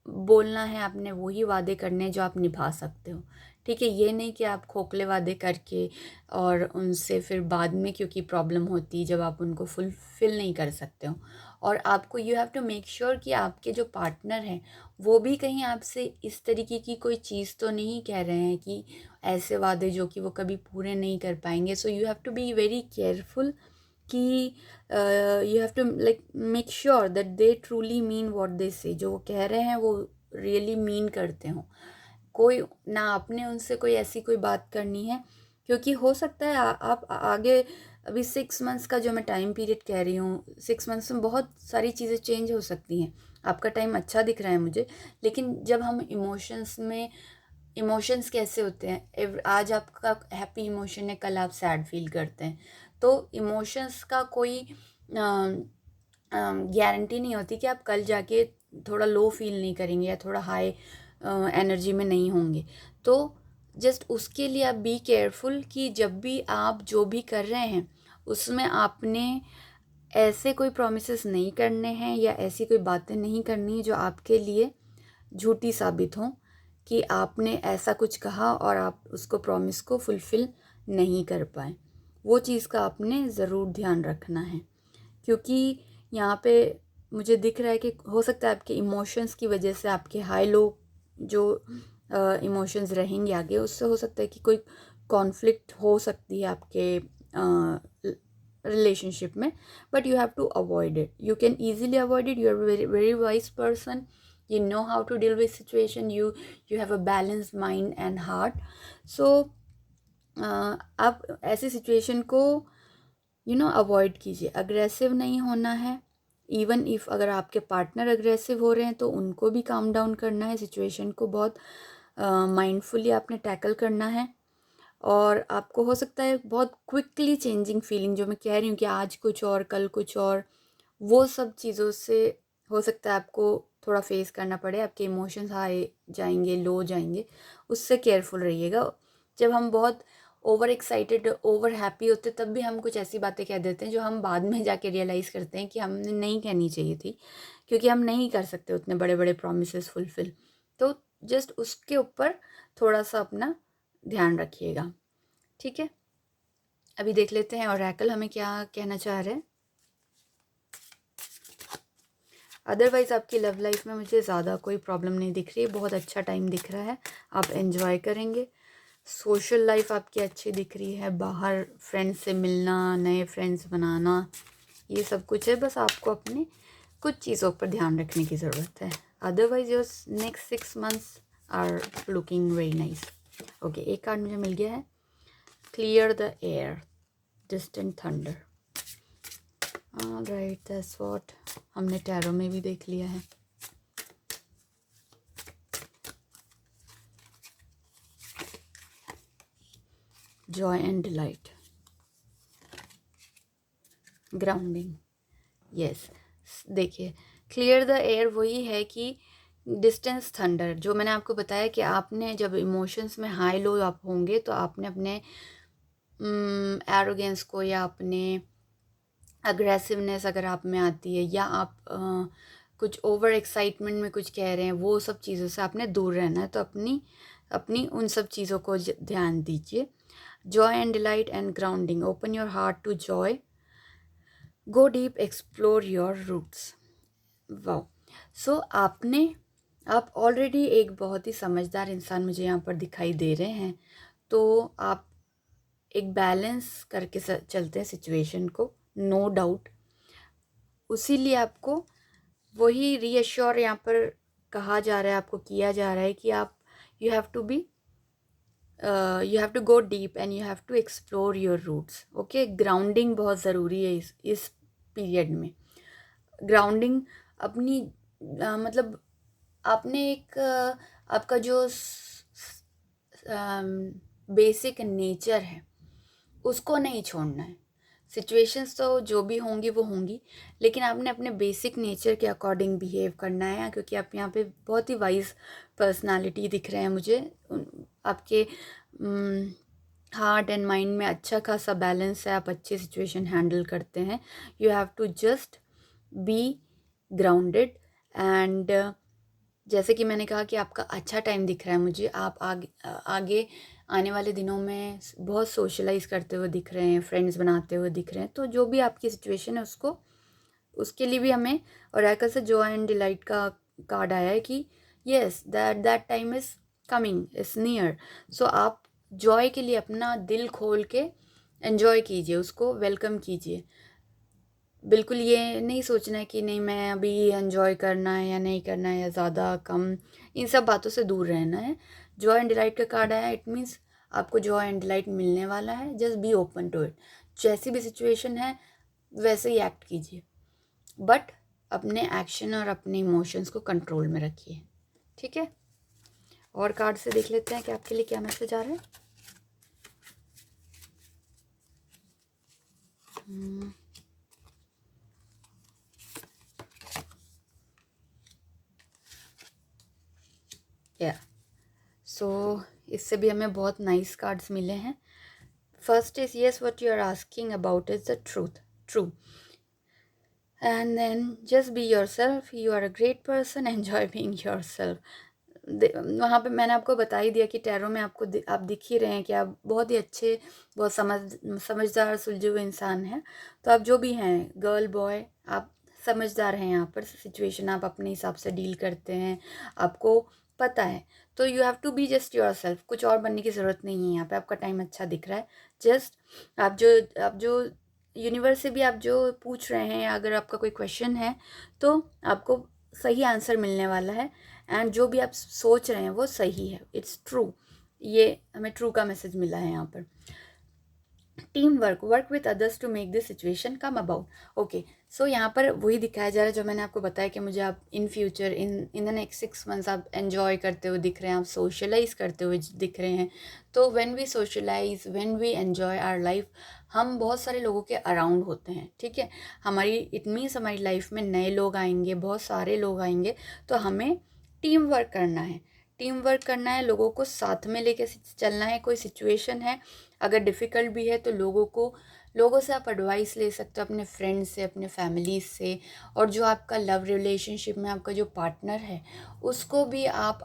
Speaker 1: बोलना है, आपने वही वादे करने हैं जो आप निभा सकते हो, ठीक है। ये नहीं कि आप खोखले वादे करके और उनसे फिर बाद में क्योंकि प्रॉब्लम होती है जब आप उनको फुलफ़िल नहीं कर सकते हो। और आपको you have to make sure कि आपके जो पार्टनर हैं वो भी कहीं आपसे इस तरीके की कोई चीज़ तो नहीं कह रहे हैं कि ऐसे वादे जो कि वो कभी पूरे नहीं कर पाएंगे। So you have to be very careful कि you have to like make sure that they truly mean what they say, जो वो कह रहे हैं वो रियली मीन करते हो। कोई ना आपने उनसे कोई ऐसी कोई बात करनी है, क्योंकि हो सकता है आप आगे अभी 6 मंथ्स का जो मैं टाइम पीरियड कह रही हूँ, 6 मंथ्स में बहुत सारी चीज़ें चेंज हो सकती हैं। आपका टाइम अच्छा दिख रहा है मुझे, लेकिन जब हम इमोशंस में, इमोशंस कैसे होते हैं, आज आपका हैप्पी इमोशन है, कल आप सैड फील करते हैं। तो इमोशंस का कोई गारंटी नहीं होती कि आप कल जाके थोड़ा लो फील नहीं करेंगे या थोड़ा हाई एनर्जी में नहीं होंगे। तो जस्ट उसके लिए आप बी केयरफुल कि जब भी आप जो भी कर रहे हैं उसमें आपने ऐसे कोई प्रॉमिसेस नहीं करने हैं या ऐसी कोई बातें नहीं करनी है जो आपके लिए झूठी साबित हों, कि आपने ऐसा कुछ कहा और आप उसको प्रॉमिस को फुलफ़िल नहीं कर पाए। वो चीज़ का आपने ज़रूर ध्यान रखना है, क्योंकि यहाँ पे मुझे दिख रहा है कि हो सकता है आपके इमोशंस की वजह से, आपके हाई लो जो इमोशंस रहेंगे आगे, उससे हो सकता है कि कोई कॉन्फ्लिक्ट हो सकती है आपके रिलेशनशिप में, but you have to avoid it. You can easily avoid it, you are very very wise person, you know how to deal with situation, you have a balanced mind and heart. So आप ऐसी सिचुएशन को अवॉइड कीजिए। अग्रेसिव नहीं होना है। इवन इफ़ अगर आपके पार्टनर अग्रेसिव हो रहे हैं तो उनको भी काम डाउन करना है। सिचुएशन को बहुत माइंडफुली आपने टैकल करना है। और आपको हो सकता है बहुत क्विकली चेंजिंग फीलिंग, जो मैं कह रही हूँ कि आज कुछ और कल कुछ और, वो सब चीज़ों से हो सकता है आपको थोड़ा फेस करना पड़े। आपके इमोशंस हाई जाएंगे, लो जाएंगे, उससे केयरफुल रहिएगा। जब हम बहुत ओवर एक्साइटेड, ओवर हैप्पी होते तब भी हम कुछ ऐसी बातें कह देते हैं जो हम बाद में जाके रियलाइज़ करते हैं कि हमने नहीं कहनी चाहिए थी, क्योंकि हम नहीं कर सकते उतने बड़े बड़े प्रॉमिसेस फुलफ़िल। तो जस्ट उसके ऊपर थोड़ा सा अपना ध्यान रखिएगा, ठीक है। अभी देख लेते हैं ओरेकल हमें क्या कहना चाह रहे हैं। अदरवाइज़ आपकी लव लाइफ में मुझे ज़्यादा कोई प्रॉब्लम नहीं दिख रही है, बहुत अच्छा टाइम दिख रहा है, आप एंजॉय करेंगे। सोशल लाइफ आपकी अच्छी दिख रही है, बाहर फ्रेंड्स से मिलना, नए फ्रेंड्स बनाना, ये सब कुछ है। बस आपको अपने कुछ चीज़ों पर ध्यान रखने की ज़रूरत है। Otherwise your next 6 months are looking very nice. Okay, एक कार्ड मुझे मिल गया है, clear the air, distant thunder. Right, that's what हमने टैरो में भी देख लिया है। Joy and delight, grounding, yes. देखिए, क्लियर द एयर वही है कि डिस्टेंस थंडर, जो मैंने आपको बताया कि आपने जब इमोशंस में हाई लो आप होंगे तो आपने अपने एरोगेंस को या अपने अग्रेसिवनेस अगर आप में आती है, या आप कुछ ओवर एक्साइटमेंट में कुछ कह रहे हैं, वो सब चीज़ों से आपने दूर रहना है। तो अपनी अपनी उन सब चीज़ों को ध्यान दीजिए। Joy and delight and grounding, open your heart to joy, go deep, explore your roots. Wow. So आप ऑलरेडी एक बहुत ही समझदार इंसान मुझे यहाँ पर दिखाई दे रहे हैं। तो आप एक बैलेंस करके चलते हैं सिचुएशन को, नो डाउट। उसी लिए आपको वही रीअश्योर यहाँ पर कहा जा रहा है, आपको किया जा रहा है कि आप you have to go deep and you have to explore your roots. Okay, grounding बहुत ज़रूरी है इस पीरियड में। ग्राउंडिंग अपनी मतलब आपने एक आपका जो बेसिक नेचर है उसको नहीं छोड़ना है। सिचुएशंस तो जो भी होंगी वो होंगी, लेकिन आपने अपने बेसिक नेचर के अकॉर्डिंग बिहेव करना है, क्योंकि आप यहाँ पे बहुत ही वाइज पर्सनालिटी दिख रहे हैं मुझे। आपके हार्ट एंड माइंड में अच्छा खासा बैलेंस है, आप अच्छी सिचुएशन हैंडल करते हैं। You have to just be grounded and जैसे कि मैंने कहा कि आपका अच्छा टाइम दिख रहा है मुझे। आप आगे आने वाले दिनों में बहुत सोशलाइज करते हुए दिख रहे हैं, फ्रेंड्स बनाते हुए दिख रहे हैं। तो जो भी आपकी सिचुएशन है उसके लिए भी हमें ओरेकल से जॉय एंड डिलाइट का कार्ड आया है कि yes, that time is coming, is near. So आप जॉय के लिए अपना दिल खोल के एन्जॉय कीजिए, उसको वेलकम कीजिए। बिल्कुल ये नहीं सोचना है कि नहीं मैं अभी एंजॉय करना है या नहीं करना है, या ज़्यादा कम, इन सब बातों से दूर रहना है। जॉय एंड डिलाइट का कार्ड आया, इट मीन्स आपको जॉय एंड डिलाइट मिलने वाला है। Just be open to it. जैसी भी सिचुएशन है वैसे ही एक्ट कीजिए, बट अपने एक्शन और अपने इमोशंस को कंट्रोल में रखिए, ठीक है। और कार्ड से देख लेते हैं कि आपके लिए क्या मैसेज आ रहा है। या सो इससे भी हमें बहुत नाइस कार्ड्स मिले हैं। First is yes, what you are asking about is the true, and then just be yourself, you are a great person, enjoy being yourself. वहाँ पे मैंने आपको बता ही दिया कि टैरो में आप दिख ही रहे हैं कि आप बहुत ही अच्छे, बहुत समझदार, सुलझे हुए इंसान हैं। तो आप जो भी हैं, गर्ल बॉय, आप समझदार हैं। यहाँ पर सिचुएशन आप अपने हिसाब से डील करते हैं, आपको पता है। तो you have to be just yourself, कुछ और बनने की ज़रूरत नहीं है। यहाँ पे आपका टाइम अच्छा दिख रहा है। जस्ट आप जो यूनिवर्स से भी आप जो पूछ रहे हैं, अगर आपका कोई क्वेश्चन है तो आपको सही आंसर मिलने वाला है। एंड जो भी आप सोच रहे हैं वो सही है, इट्स ट्रू। ये हमें ट्रू का मैसेज मिला है यहाँ पर। Team work with others to make this situation come about. Okay, so यहाँ पर वही दिखाया जा रहा है जो मैंने आपको बताया कि मुझे आप in future in the next 6 months आप एन्जॉय करते हुए दिख रहे हैं, आप सोशलाइज करते हुए दिख रहे हैं। तो when we socialise, when we enjoy our life, हम बहुत सारे लोगों के अराउंड होते हैं, ठीक है। हमारी इट मीन्स हमारी लाइफ में नए लोग आएंगे, बहुत सारे लोग आएंगे, तो हमें टीम वर्क करना है। टीम वर्क करना है, लोगों को साथ में लेके चलना है। कोई सिचुएशन है अगर डिफ़िकल्ट भी है तो लोगों से आप एडवाइस ले सकते हो, अपने फ्रेंड्स से, अपने फैमिली से। और जो आपका लव रिलेशनशिप में आपका जो पार्टनर है उसको भी आप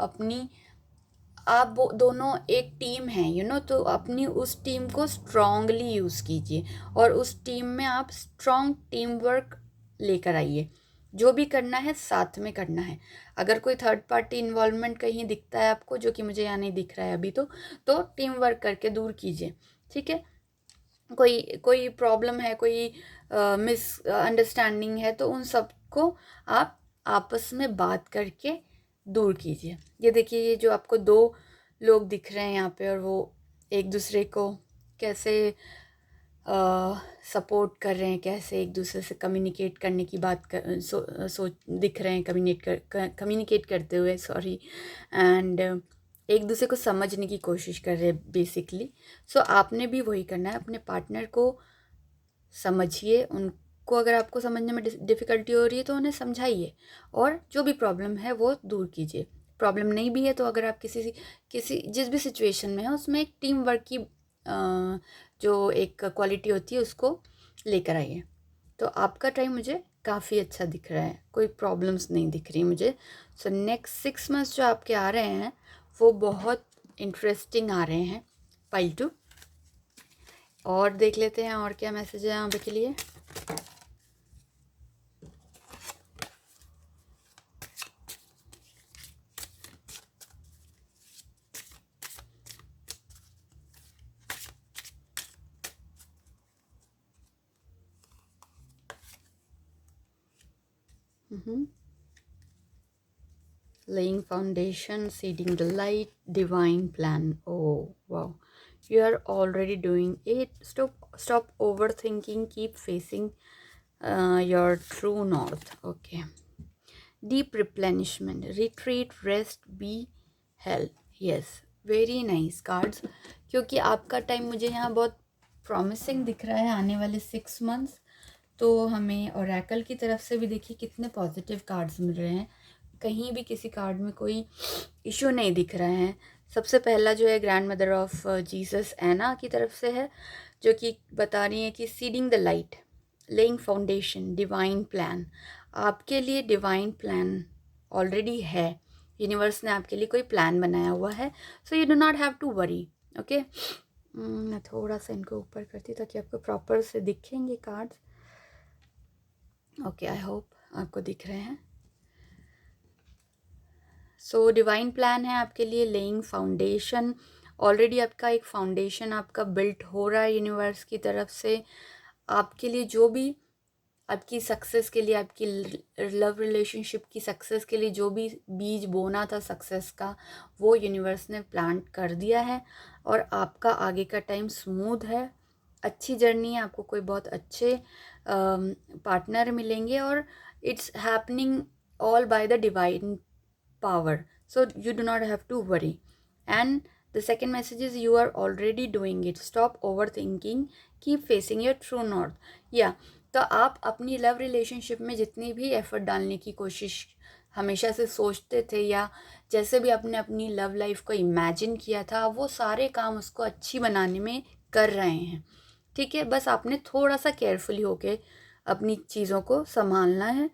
Speaker 1: वो दोनों एक टीम हैं, तो अपनी उस टीम को स्ट्रांगली यूज़ कीजिए और उस टीम में आप स्ट्रांग टीम वर्क लेकर आइए। जो भी करना है साथ में करना है। अगर कोई थर्ड पार्टी इन्वॉल्वमेंट कहीं दिखता है आपको, जो कि मुझे यहाँ नहीं दिख रहा है अभी, तो टीम वर्क करके दूर कीजिए, ठीक है। कोई कोई प्रॉब्लम है, कोई मिस अंडरस्टैंडिंग है, तो उन सब को आप आपस में बात करके दूर कीजिए। ये देखिए, ये जो आपको 2 लोग दिख रहे हैं यहाँ पे, और वो एक दूसरे को कैसे सपोर्ट कर रहे हैं, कैसे एक दूसरे से कम्युनिकेट करने की बात दिख रहे हैं, कम्युनिकेट करते हुए, सॉरी। एंड एक दूसरे को समझने की कोशिश कर रहे हैं बेसिकली। सो आपने भी वही करना है, अपने पार्टनर को समझिए। उनको अगर आपको समझने में डिफ़िकल्टी हो रही है तो उन्हें समझाइए, और जो भी प्रॉब्लम है वो दूर कीजिए। प्रॉब्लम नहीं भी है तो अगर आप किसी जिस भी सिचुएशन में है उसमें एक टीम वर्क की जो एक क्वालिटी होती है उसको लेकर आइए। तो आपका टाइम मुझे काफ़ी अच्छा दिख रहा है, कोई प्रॉब्लम्स नहीं दिख रही मुझे। सो नेक्स्ट 6 मंथ्स जो आपके आ रहे हैं वो बहुत इंटरेस्टिंग आ रहे हैं, पाइल 2। और देख लेते हैं और क्या मैसेज है यहाँ पे के लिए। Laying foundation, seeding the light, divine plan. Oh, wow. You are already doing it. Stop overthinking. Keep facing your true north. Okay. Deep replenishment. Retreat, rest, be hell. Yes. Very nice cards, क्योंकि आपका टाइम मुझे यहाँ बहुत प्रॉमिसिंग दिख रहा है आने वाले 6 मंथ्स। तो हमें ओरेकल की तरफ से भी देखिए कितने पॉजिटिव कार्ड्स मिल रहे हैं, कहीं भी किसी कार्ड में कोई इशू नहीं दिख रहे हैं। सबसे पहला जो है ग्रैंड मदर ऑफ जीसस एना की तरफ से है, जो कि बता रही है कि seeding the light, laying foundation, divine plan. आपके लिए डिवाइन प्लान ऑलरेडी है, यूनिवर्स ने आपके लिए कोई प्लान बनाया हुआ है। So you do not have to worry. Okay, मैं थोड़ा सा इनको ऊपर करती हूँ ताकि आपको प्रॉपर से दिखेंगे कार्ड्स। ओके, आई होप आपको दिख रहे हैं। सो डिवाइन प्लान है आपके लिए, लेइंग फाउंडेशन। ऑलरेडी आपका एक फाउंडेशन आपका बिल्ट हो रहा है यूनिवर्स की तरफ से। आपके लिए जो भी आपकी सक्सेस के लिए, आपकी लव रिलेशनशिप की सक्सेस के लिए जो भी बीज बोना था सक्सेस का, वो यूनिवर्स ने प्लांट कर दिया है। और आपका आगे का टाइम स्मूथ है, अच्छी जर्नी है। आपको कोई बहुत अच्छे पार्टनर मिलेंगे, और it's happening all by the divine power, so you do not have to worry. And the second message is you are already doing it. Stop overthinking, keep facing your true north. तो आप अपनी लव रिलेशनशिप में जितनी भी एफर्ट डालने की कोशिश हमेशा से सोचते थे, या जैसे भी आपने अपनी लव लाइफ को इमेजिन किया था, वो सारे काम उसको अच्छी बनाने में कर रहे हैं, ठीक है। बस आपने थोड़ा सा केयरफुली होके अपनी चीज़ों को संभालना है।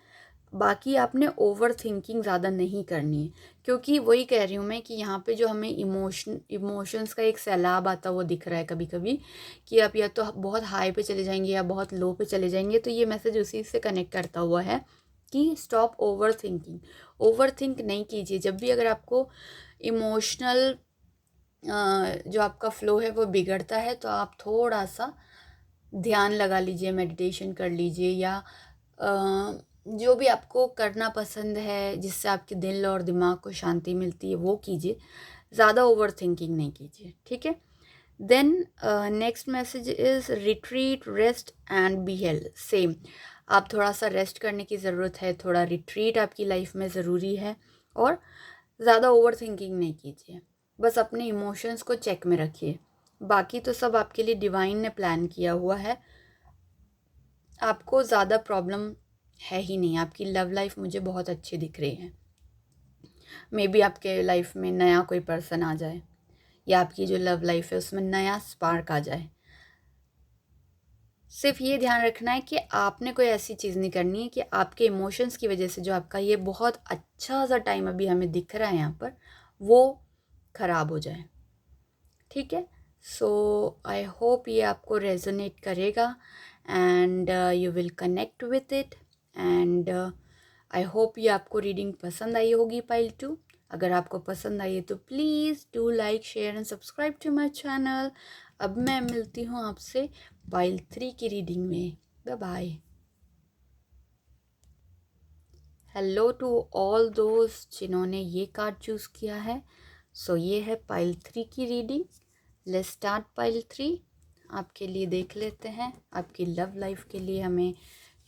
Speaker 1: बाकी आपने ओवर थिंकिंग ज़्यादा नहीं करनी है, क्योंकि वही कह रही हूँ मैं कि यहाँ पे जो हमें इमोशंस का एक सैलाब आता वो दिख रहा है कभी कभी, कि आप या तो बहुत हाई पे चले जाएंगे या बहुत लो पे चले जाएंगे। तो ये मैसेज उसी से कनेक्ट करता हुआ है कि stop over thinking. Over think नहीं कीजिए। जब भी अगर आपको इमोशनल जो आपका फ्लो है वो बिगड़ता है, तो आप थोड़ा सा ध्यान लगा लीजिए, मेडिटेशन कर लीजिए, या जो भी आपको करना पसंद है जिससे आपके दिल और दिमाग को शांति मिलती है वो कीजिए। ज़्यादा ओवर थिंकिंग नहीं कीजिए, ठीक है। Then next message is retreat, rest and be health. Same, आप थोड़ा सा रेस्ट करने की ज़रूरत है, थोड़ा रिट्रीट आपकी लाइफ में ज़रूरी है, और ज़्यादा ओवर थिंकिंग नहीं कीजिए। बस अपने इमोशंस को चेक में रखिए। बाकी तो सब आपके लिए डिवाइन ने प्लान किया हुआ है। आपको ज़्यादा प्रॉब्लम है ही नहीं। आपकी लव लाइफ मुझे बहुत अच्छी दिख रही है। मे बी आपके लाइफ में नया कोई पर्सन आ जाए, या आपकी जो लव लाइफ है उसमें नया स्पार्क आ जाए। सिर्फ ये ध्यान रखना है कि आपने कोई ऐसी चीज़ नहीं करनी है कि आपके इमोशंस की वजह से जो आपका ये बहुत अच्छा सा टाइम अभी हमें दिख रहा है यहाँ पर, वो ख़राब हो जाए, ठीक है। सो आई होप ये आपको रेजोनेट करेगा and you will connect with it, and I hope ये आपको रीडिंग पसंद आई होगी पाइल 2। अगर आपको पसंद आई है तो please do like, share and subscribe to my channel. अब मैं मिलती हूँ आपसे पाइल 3 की रीडिंग में। Bye bye. Hello to all दोस्त जिन्होंने ये कार्ड चूज़ किया है। सो ये है पाइल 3 की रीडिंग। Let's start pile 3। आपके लिए देख लेते हैं आपकी लव लाइफ के लिए हमें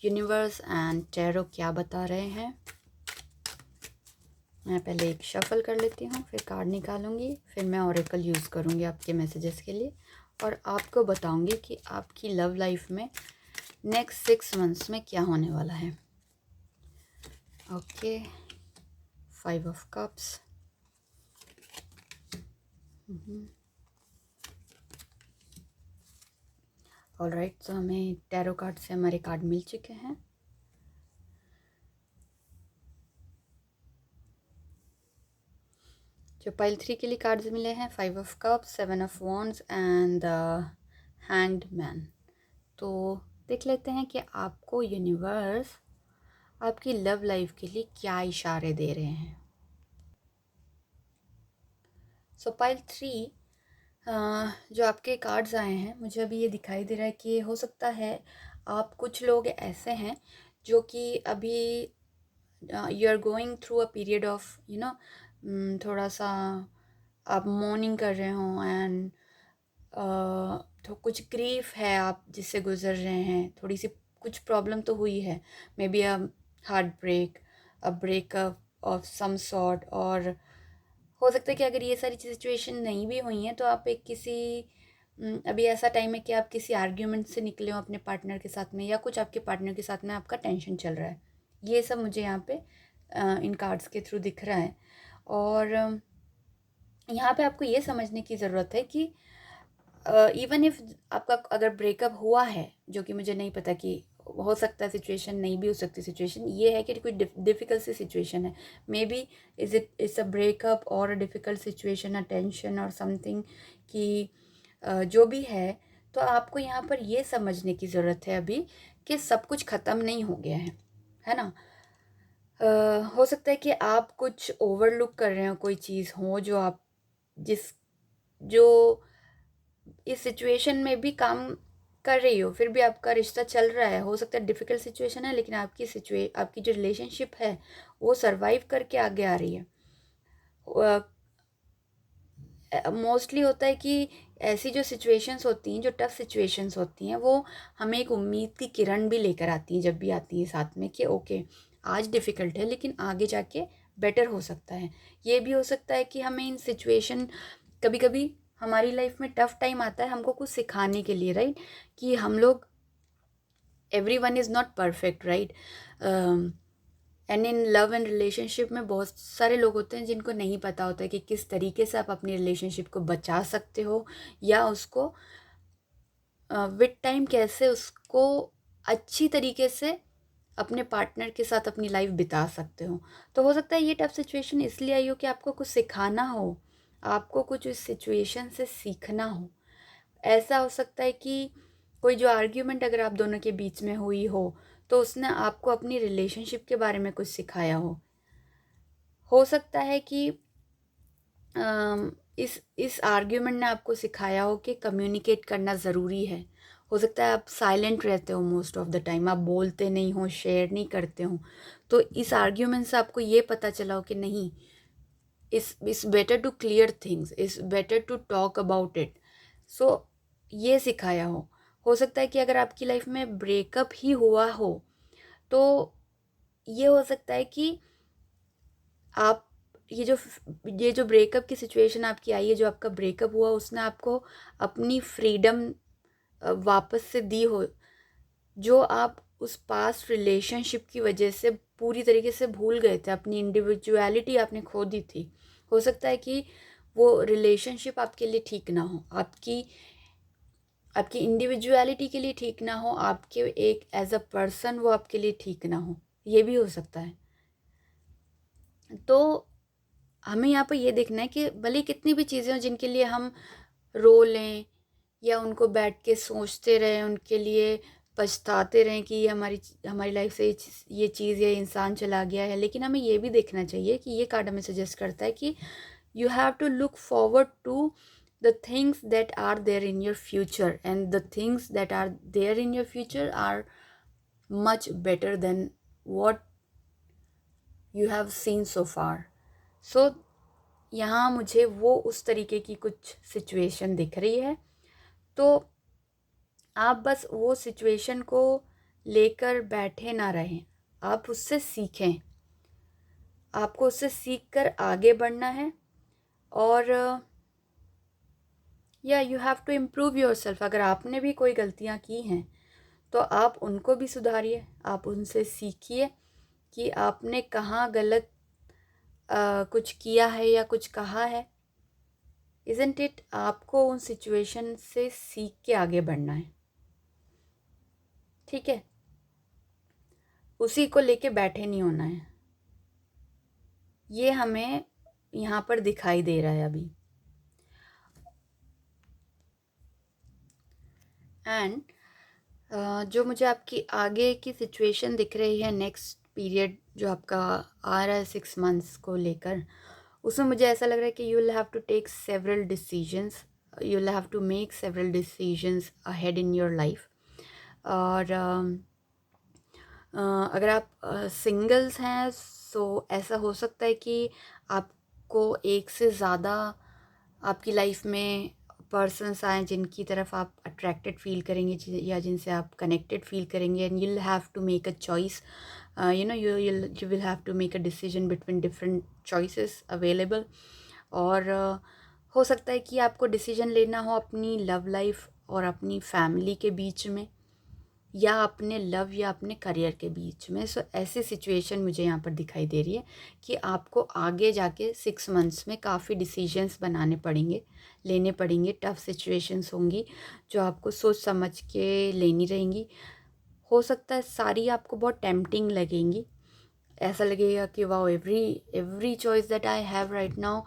Speaker 1: यूनिवर्स एंड टैरो क्या बता रहे हैं। मैं पहले एक शफल कर लेती हूँ, फिर कार्ड निकालूंगी, फिर मैं ओरेकल यूज़ करूँगी आपके मैसेजेस के लिए, और आपको बताऊँगी कि आपकी लव लाइफ में नेक्स्ट 6 मंथ्स में क्या होने वाला है। Okay, 5 of cups. ऑलराइट, तो हमें टैरो कार्ड से हमारे कार्ड मिल चुके हैं। जो पाइल 3 के लिए कार्ड्स मिले हैं, 5 of cups, 7 of wands and the hanged man. तो देख लेते हैं कि आपको यूनिवर्स आपकी लव लाइफ के लिए क्या इशारे दे रहे हैं। सो पाइल 3, जो आपके कार्ड्स आए हैं, मुझे अभी ये दिखाई दे रहा है कि हो सकता है आप कुछ लोग ऐसे हैं जो कि अभी you are going through a period of थोड़ा सा आप मोर्निंग कर रहे हो, एंड तो कुछ ग्रीफ है आप जिससे गुजर रहे हैं। थोड़ी सी कुछ प्रॉब्लम तो हुई है, maybe a heartbreak, a breakup of some sort, और हो सकता है कि अगर ये सारी सिचुएशन नहीं भी हुई हैं तो आप एक किसी अभी ऐसा टाइम है कि आप किसी आर्ग्यूमेंट से निकले हो अपने पार्टनर के साथ में, या कुछ आपके पार्टनर के साथ में आपका टेंशन चल रहा है। ये सब मुझे यहाँ पे इन कार्ड्स के थ्रू दिख रहा है। और यहाँ पे आपको ये समझने की ज़रूरत है कि इवन इफ आपका अगर ब्रेकअप हुआ है, जो कि मुझे नहीं पता, कि हो सकता है सिचुएशन नहीं भी हो सकती, सिचुएशन ये है कि कोई डिफ़िकल्ट सी सिचुएशन है, maybe it's a breakup और a difficult situation, a tension और समथिंग, कि जो भी तो आपको यहाँ पर ये समझने की ज़रूरत है अभी कि सब कुछ ख़त्म नहीं हो गया है ना। हो सकता है कि आप कुछ ओवरलुक कर रहे हो, कोई चीज़ हो जो आप जिस जो इस सिचुएशन में भी काम कर रही हो, फिर भी आपका रिश्ता चल रहा है। हो सकता है डिफ़िकल्ट सिचुएशन है, लेकिन आपकी जो रिलेशनशिप है वो सर्वाइव करके आगे आ रही है। मोस्टली होता है कि ऐसी जो सिचुएशंस होती हैं, जो टफ सिचुएशंस होती हैं, वो हमें एक उम्मीद की किरण भी लेकर आती हैं, जब भी आती हैं साथ में, कि ओके आज डिफ़िकल्ट है लेकिन आगे जाके बेटर हो सकता है। ये भी हो सकता है कि हमें इन सिचुएशन, कभी कभी हमारी लाइफ में टफ टाइम आता है हमको कुछ सिखाने के लिए, राइट, कि हम लोग, every one is not perfect, right, and in love and relationship में बहुत सारे लोग होते हैं जिनको नहीं पता होता है कि किस तरीके से आप अपनी रिलेशनशिप को बचा सकते हो, या उसको विद टाइम कैसे उसको अच्छी तरीके से अपने पार्टनर के साथ अपनी लाइफ बिता सकते हो। तो हो सकता है ये टफ सिचुएशन इसलिए आई हो कि आपको कुछ सिखाना हो, आपको कुछ इस सिचुएशन से सीखना हो। ऐसा हो सकता है कि कोई जो आर्ग्यूमेंट अगर आप दोनों के बीच में हुई हो, तो उसने आपको अपनी रिलेशनशिप के बारे में कुछ सिखाया हो सकता है कि इस आर्ग्यूमेंट ने आपको सिखाया हो कि कम्युनिकेट करना ज़रूरी है। हो सकता है आप साइलेंट रहते हो मोस्ट ऑफ द टाइम, आप बोलते नहीं हो, शेयर नहीं करते हो, तो इस आर्ग्यूमेंट से आपको ये पता चला हो कि नहीं, it's better to clear things, it's better to talk about it. So ये सिखाया हो सकता है कि अगर आपकी लाइफ में ब्रेकअप ही हुआ हो तो ये हो सकता है कि आप ये जो ब्रेकअप की सिचुएशन आपकी आई है, जो आपका ब्रेकअप हुआ, उसने आपको अपनी फ्रीडम वापस से दी हो, जो आप उस पास्ट रिलेशनशिप की वजह से पूरी तरीके से भूल गए थे। अपनी इंडिविजुअलिटी आपने खो दी थी। हो सकता है कि वो रिलेशनशिप आपके लिए ठीक ना हो, आपकी आपकी इंडिविजुअलिटी के लिए ठीक ना हो, आपके एक एज अ पर्सन वो आपके लिए ठीक ना हो, ये भी हो सकता है। तो हमें यहाँ पर ये देखना है कि भले कितनी भी चीज़ें हों जिनके लिए हम रो लें या उनको बैठ के सोचते रहें, उनके लिए पछताते रहें कि ये हमारी हमारी लाइफ से ये चीज़ या इंसान चला गया है, लेकिन हमें ये भी देखना चाहिए कि ये कार्ड हमें सजेस्ट करता है कि you have to look forward to the things that are there in your future, and the things that are there in your future are much better than what you have seen so far. So यहाँ मुझे वो उस तरीके की कुछ सिचुएशन दिख रही है। तो आप बस वो सिचुएशन को लेकर बैठे ना रहें, आप उससे सीखें। आपको उससे सीख कर आगे बढ़ना है और या you have to improve yourself. अगर आपने भी कोई गलतियाँ की हैं तो आप उनको भी सुधारिए, आप उनसे सीखिए कि आपने कहाँ गलत कुछ किया है या कुछ कहा है। इज़न्ट इट, आपको उन सिचुएशन से सीख के आगे बढ़ना है, ठीक है? उसी को लेके बैठे नहीं होना है। ये हमें यहाँ पर दिखाई दे रहा है अभी। एंड जो मुझे आपकी आगे की सिचुएशन दिख रही है, नेक्स्ट पीरियड जो आपका आ रहा है 6 मंथ्स को लेकर, उसमें मुझे ऐसा लग रहा है कि you will have to take several decisions, you will have to make several decisions ahead in your life. और अगर आप सिंगल्स हैं सो ऐसा हो सकता है कि आपको एक से ज़्यादा आपकी लाइफ में पर्सन्स आए जिनकी तरफ आप अट्रैक्टेड फील करेंगे या जिनसे आप कनेक्टेड फील करेंगे, and you will have to make a choice, you will have to make a decision between different choices available। और हो सकता है कि आपको डिसीजन लेना हो अपनी लव लाइफ और अपनी फैमिली के बीच में, या अपने लव या अपने करियर के बीच में। सो ऐसी सिचुएशन मुझे यहाँ पर दिखाई दे रही है कि आपको आगे जाके 6 मंथ्स में काफ़ी डिसीजंस बनाने पड़ेंगे, लेने पड़ेंगे। टफ सिचुएशंस होंगी जो आपको सोच समझ के लेनी रहेंगी। हो सकता है सारी आपको बहुत टेम्पटिंग लगेंगी, ऐसा लगेगा कि wow, every choice that I have right now,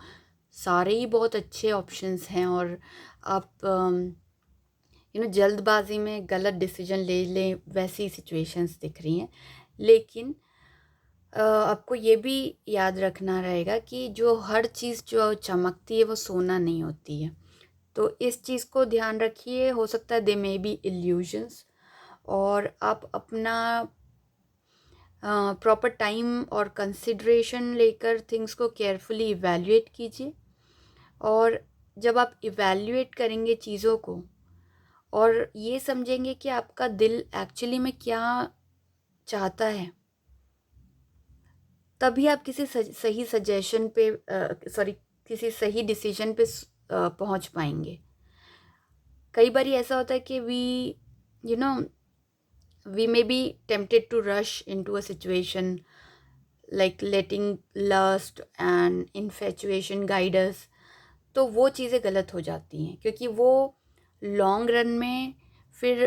Speaker 1: सारे ही बहुत अच्छे ऑप्शंस हैं, और आप जल्दबाजी में गलत डिसीजन ले लें, वैसी सिचुएशंस दिख रही हैं। लेकिन आपको ये भी याद रखना रहेगा कि जो हर चीज़ जो चमकती है वो सोना नहीं होती है। तो इस चीज़ को ध्यान रखिए। हो सकता है दे मे बी इल्यूजन्स, और आप अपना प्रॉपर टाइम और कंसिडरेशन लेकर थिंग्स को केयरफुली इवैल्यूएट कीजिए। और जब आप इवैल्यूएट करेंगे चीज़ों को और ये समझेंगे कि आपका दिल एक्चुअली में क्या चाहता है, तभी आप किसी सही सजेशन पे किसी सही डिसीजन पे पहुंच पाएंगे। कई बार ऐसा होता है कि we may be tempted to rush into a situation, like letting lust and infatuation guide us। तो वो चीज़ें गलत हो जाती हैं क्योंकि वो लॉन्ग रन में फिर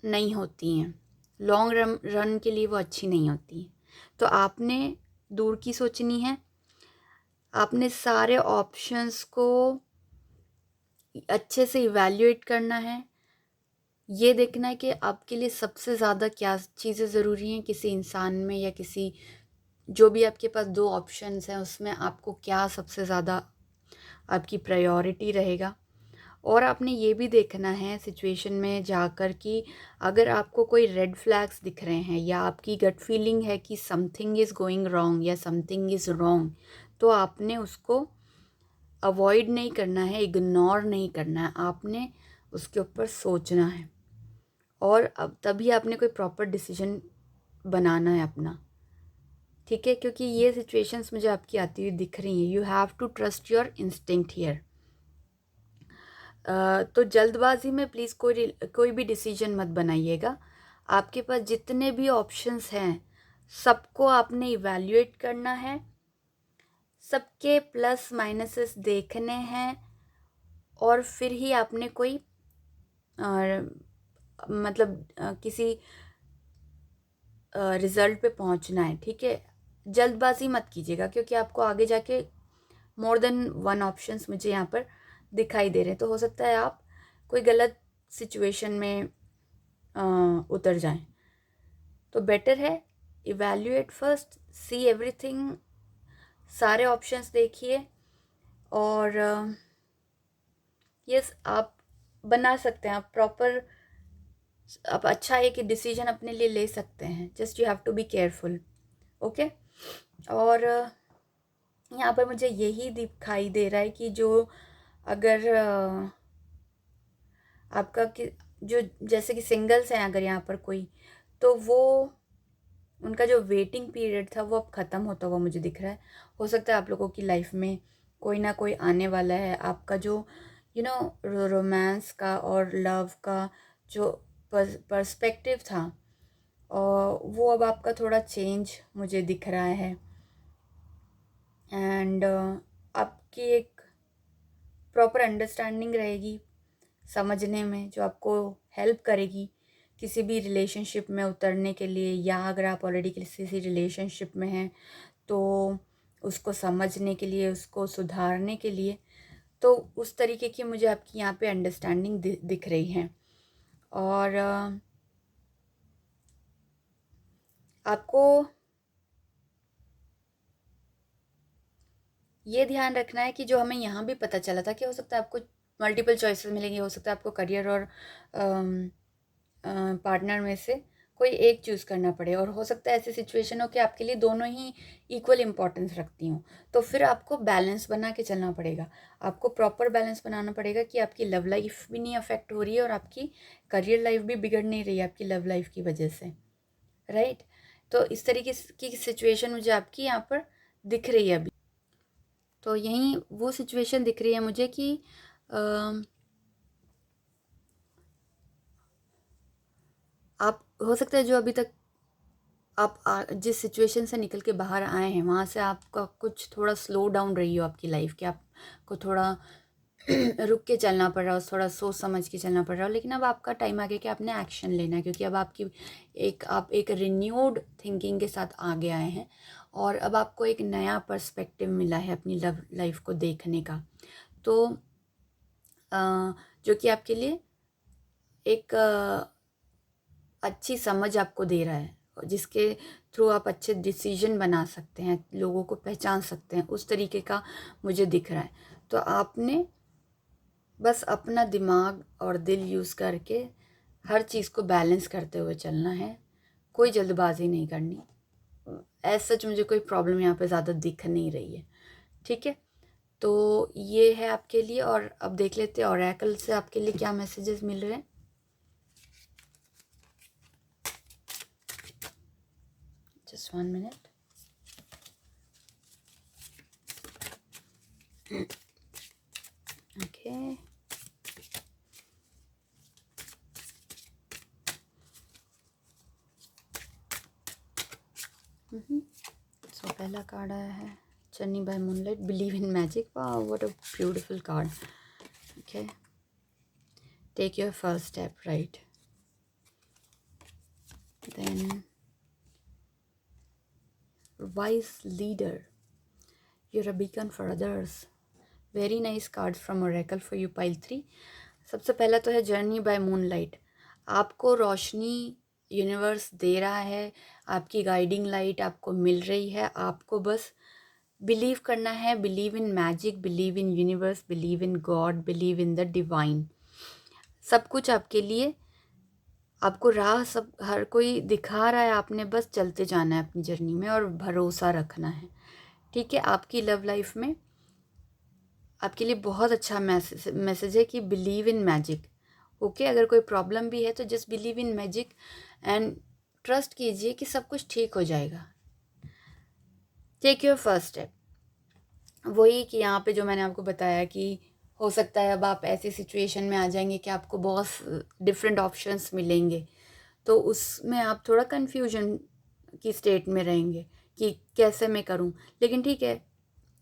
Speaker 1: नहीं होती हैं, लॉन्ग रन के लिए वो अच्छी नहीं होती। तो आपने दूर की सोचनी है, आपने सारे ऑप्शंस को अच्छे से इवैल्यूएट करना है। ये देखना है कि आपके लिए सबसे ज़्यादा क्या चीज़ें ज़रूरी हैं किसी इंसान में, या किसी जो भी आपके पास 2 ऑप्शंस हैं उसमें आपको क्या सबसे ज़्यादा आपकी प्रायोरिटी रहेगा। और आपने ये भी देखना है सिचुएशन में जाकर कि अगर आपको कोई रेड फ्लैग्स दिख रहे हैं या आपकी गट फीलिंग है कि समथिंग इज़ गोइंग रॉन्ग या समथिंग इज़ रॉन्ग, तो आपने उसको अवॉइड नहीं करना है, इग्नोर नहीं करना है, आपने उसके ऊपर सोचना है और अब तभी आपने कोई प्रॉपर डिसीजन बनाना है अपना, ठीक है। क्योंकि ये सिचुएशंस मुझे आपकी आती हुई दिख रही हैं। You have to trust your instinct here. तो जल्दबाजी में प्लीज़ कोई भी डिसीजन मत बनाइएगा। आपके पास जितने भी ऑप्शंस हैं सबको आपने इवैल्यूएट करना है, सबके प्लस माइनसेस देखने हैं और फिर ही आपने कोई मतलब किसी रिज़ल्ट पे पहुंचना है, ठीक है। जल्दबाजी मत कीजिएगा क्योंकि आपको आगे जाके मोर देन वन ऑप्शंस मुझे यहाँ पर दिखाई दे रहे हैं। तो हो सकता है आप कोई गलत सिचुएशन में उतर जाएं। तो बेटर है इवैल्यूएट फर्स्ट, सी एवरीथिंग, सारे ऑप्शंस देखिए और यस आप बना सकते हैं, आप प्रॉपर, आप अच्छा एक डिसीजन अपने लिए ले सकते हैं। Just you have to be careful, okay. और यहाँ पर मुझे यही दिखाई दे रहा है कि जो अगर आपका जो जैसे कि सिंगल्स हैं अगर यहाँ पर कोई, तो वो उनका जो वेटिंग पीरियड था वो अब ख़त्म होता हुआ मुझे दिख रहा है। हो सकता है आप लोगों की लाइफ में कोई ना कोई आने वाला है। आपका जो रोमांस का और लव का जो पर्सपेक्टिव था और वो अब आपका थोड़ा चेंज मुझे दिख रहा है। एंड आपकी एक प्रॉपर अंडरस्टैंडिंग रहेगी समझने में, जो आपको हेल्प करेगी किसी भी रिलेशनशिप में उतरने के लिए, या अगर आप ऑलरेडी किसी रिलेशनशिप में हैं तो उसको समझने के लिए, उसको सुधारने के लिए। तो उस तरीके की मुझे आपकी यहाँ पे अंडरस्टैंडिंग दिख रही है। और आपको ये ध्यान रखना है कि जो हमें यहाँ भी पता चला था कि हो सकता है आपको मल्टीपल चॉइसेस मिलेंगी, हो सकता है आपको करियर और पार्टनर में से कोई एक चूज़ करना पड़े, और हो सकता है ऐसी सिचुएशन हो कि आपके लिए दोनों ही इक्वल इम्पॉर्टेंस रखती हूँ। तो फिर आपको बैलेंस बना के चलना पड़ेगा, आपको प्रॉपर बैलेंस बनाना पड़ेगा कि आपकी लव लाइफ भी नहीं अफेक्ट हो रही है और आपकी करियर लाइफ भी बिगड़ नहीं रही है आपकी लव लाइफ की वजह से, राइट। तो इस तरीके की सिचुएशन मुझे आपकी यहाँ पर दिख रही है अभी। तो यहीं वो सिचुएशन दिख रही है मुझे कि आप हो सकता है जो अभी तक आप जिस सिचुएशन से निकल के बाहर आए हैं वहाँ से आपका कुछ थोड़ा स्लो डाउन रही हो आपकी लाइफ, कि आपको थोड़ा रुक के चलना पड़ रहा हो, थोड़ा सोच समझ के चलना पड़ रहा हो। लेकिन अब आपका टाइम आ गया कि आपने एक्शन लेना है, क्योंकि अब आप एक रिन्यूड थिंकिंग के साथ आगे आए हैं और अब आपको एक नया पर्सपेक्टिव मिला है अपनी लव लाइफ को देखने का। तो जो कि आपके लिए एक अच्छी समझ आपको दे रहा है, जिसके थ्रू आप अच्छे डिसीजन बना सकते हैं, लोगों को पहचान सकते हैं, उस तरीके का मुझे दिख रहा है। तो आपने बस अपना दिमाग और दिल यूज़ करके हर चीज़ को बैलेंस करते हुए चलना है, कोई जल्दबाजी नहीं करनी। एज सच मुझे कोई प्रॉब्लम यहाँ पे ज़्यादा दिख नहीं रही है, ठीक है। तो ये है आपके लिए, और अब देख लेते हैं ओरेकल से आपके लिए क्या मैसेजेस मिल रहे हैं। Just 1 minute. ओके, सो पहला कार्ड आया है journey by moonlight, believe in magic. Wow, what a beautiful card. Okay, take your first step, right. Then wise leader, you're a beacon for others. Very nice card from Oracle for you, pile 3. सबसे पहला तो है जर्नी बाय मूनलाइट। आपको रोशनी यूनिवर्स दे रहा है, आपकी गाइडिंग लाइट आपको मिल रही है। आपको बस बिलीव करना है, believe in magic, believe in universe, believe in God, believe in the divine. सब कुछ आपके लिए, आपको राह सब हर कोई दिखा रहा है, आपने बस चलते जाना है अपनी जर्नी में और भरोसा रखना है, ठीक है। आपकी लव लाइफ में आपके लिए बहुत अच्छा मैसेज है कि बिलीव इन मैजिक। ओके, अगर कोई प्रॉब्लम भी है तो just believe in magic and trust कीजिए कि सब कुछ ठीक हो जाएगा। Take your first step. वही कि यहाँ पे जो मैंने आपको बताया कि हो सकता है अब आप ऐसी सिचुएशन में आ जाएंगे कि आपको बहुत डिफरेंट ऑप्शंस मिलेंगे, तो उसमें आप थोड़ा कन्फ्यूजन की स्टेट में रहेंगे कि कैसे मैं करूँ। लेकिन ठीक है,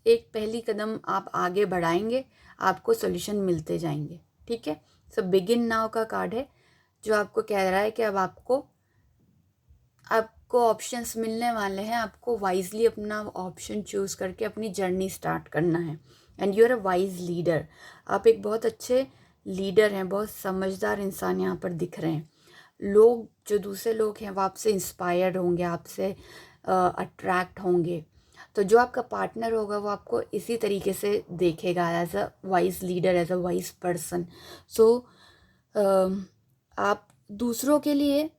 Speaker 1: एक पहली कदम आप आगे बढ़ाएंगे, आपको सॉल्यूशन मिलते जाएंगे। ठीक है। सो बिगिन नाउ का कार्ड है जो आपको कह रहा है कि अब आपको ऑप्शंस मिलने वाले हैं, आपको वाइजली अपना ऑप्शन चूज़ करके अपनी जर्नी स्टार्ट करना है। And you are a wise leader. आप एक बहुत अच्छे लीडर हैं, बहुत समझदार इंसान यहाँ पर दिख रहे हैं। लोग, जो दूसरे लोग हैं वो आपसे इंस्पायर्ड होंगे, आपसे अट्रैक्ट होंगे। तो जो आपका पार्टनर होगा वो आपको इसी तरीके से देखेगा, as a wise leader, as a wise person. So आप दूसरों के लिए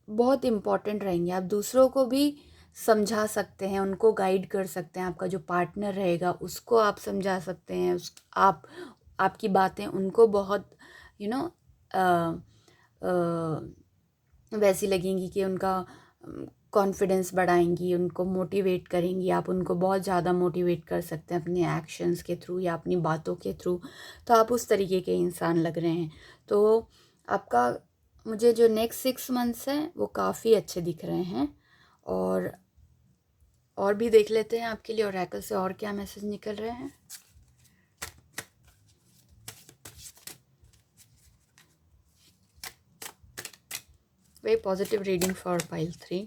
Speaker 1: बहुत इम्पॉर्टेंट रहेंगे। आप दूसरों को भी समझा सकते हैं, उनको गाइड कर सकते हैं। आपका जो पार्टनर रहेगा उसको आप समझा सकते हैं, आपकी बातें उनको बहुत यू नो वैसी लगेंगी कि उनका कॉन्फिडेंस बढ़ाएंगी, उनको मोटिवेट करेंगी। आप उनको बहुत ज़्यादा मोटिवेट कर सकते हैं अपने एक्शंस के थ्रू या अपनी बातों के थ्रू। तो आप उस तरीके के इंसान लग रहे हैं। तो आपका, मुझे जो नेक्स्ट 6 मंथ्स हैं वो काफ़ी अच्छे दिख रहे हैं। और भी देख लेते हैं आपके लिए ओरेकल से और क्या मैसेज निकल रहे हैं। Very positive reading for pile 3।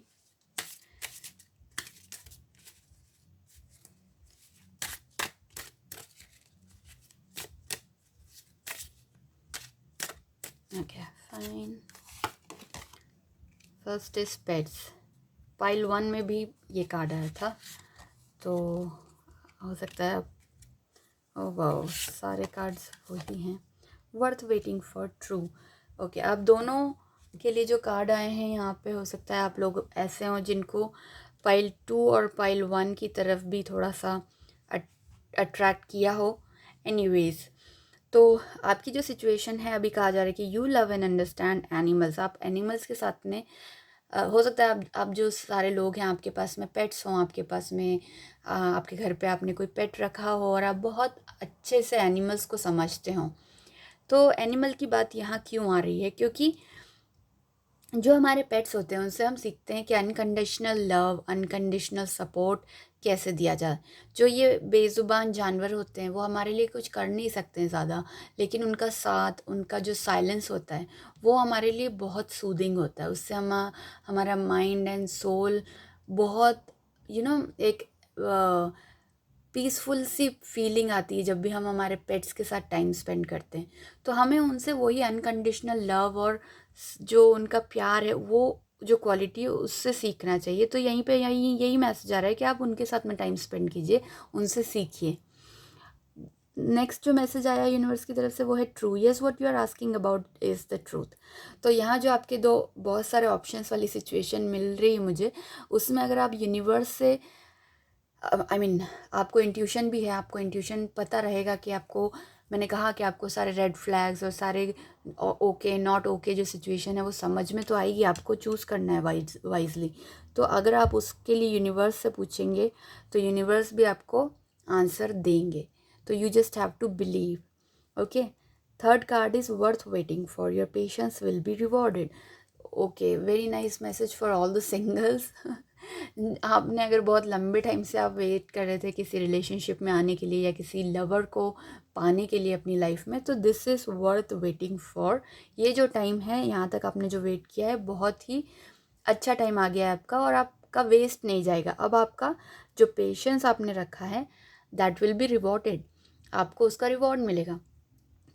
Speaker 1: Okay fine. First is pets. Pile 1 में भी ये कार्ड आया था, तो हो सकता है ओह वाओ, सारे कार्ड्स वही हैं। Worth waiting for true. Okay, आप दोनों के लिए जो कार्ड आए हैं यहाँ पे, हो सकता है आप लोग ऐसे हों जिनको पाइल 2 और पाइल 1 की तरफ भी थोड़ा सा अट्रैक्ट किया हो। एनीवेज, तो आपकी जो सिचुएशन है, अभी कहा जा रहा है कि you love and understand animals. आप एनिमल्स के साथ में हो सकता है आप जो सारे लोग हैं, आपके पास में पेट्स हों, आपके पास में आपके घर पे आपने कोई पेट रखा हो और आप बहुत अच्छे से एनिमल्स को समझते हो। तो एनिमल की बात यहाँ क्यों आ रही है? क्योंकि जो हमारे पेट्स होते हैं उनसे हम सीखते हैं कि अनकंडीशनल लव, अनकंडीशनल सपोर्ट कैसे दिया जाए। जो ये बेज़ुबान जानवर होते हैं वो हमारे लिए कुछ कर नहीं सकते हैं ज़्यादा, लेकिन उनका साथ, उनका जो साइलेंस होता है वो हमारे लिए बहुत सूदिंग होता है। उससे हमारा माइंड एंड सोल बहुत एक पीसफुल सी फीलिंग आती है जब भी हम हमारे पेट्स के साथ टाइम स्पेंड करते हैं। तो हमें उनसे वही अनकंडीशनल लव और जो उनका प्यार है, वो जो क्वालिटी है उससे सीखना चाहिए। तो यहीं पे यही मैसेज आ रहा है कि आप उनके साथ में टाइम स्पेंड कीजिए, उनसे सीखिए। नेक्स्ट जो मैसेज आया यूनिवर्स की तरफ से वो है true. Yes, what you are asking about is the truth. तो यहाँ जो आपके दो बहुत सारे ऑप्शंस वाली सिचुएशन मिल रही है मुझे, उसमें अगर आप यूनिवर्स से आपको इंट्यूशन भी है, आपको इंट्यूशन पता रहेगा कि आपको, मैंने कहा कि आपको सारे रेड फ्लैग्स और सारे ओके नॉट ओके जो सिचुएशन है वो समझ में तो आएगी। आपको चूज़ करना है वाइजली। तो अगर आप उसके लिए यूनिवर्स से पूछेंगे तो यूनिवर्स भी आपको आंसर देंगे। तो you just have to believe. Okay, third card is worth waiting for, your patience will be rewarded. Okay, very nice message for all the singles. आपने अगर बहुत लंबे टाइम से आप वेट कर रहे थे किसी रिलेशनशिप में आने के लिए या किसी लवर को पाने के लिए अपनी लाइफ में, तो this is worth waiting for. ये जो टाइम है, यहाँ तक आपने जो वेट किया है, बहुत ही अच्छा टाइम आ गया है आपका और आपका वेस्ट नहीं जाएगा। अब आपका जो पेशेंस आपने रखा है दैट विल बी रिवॉर्डेड। आपको उसका रिवॉर्ड मिलेगा।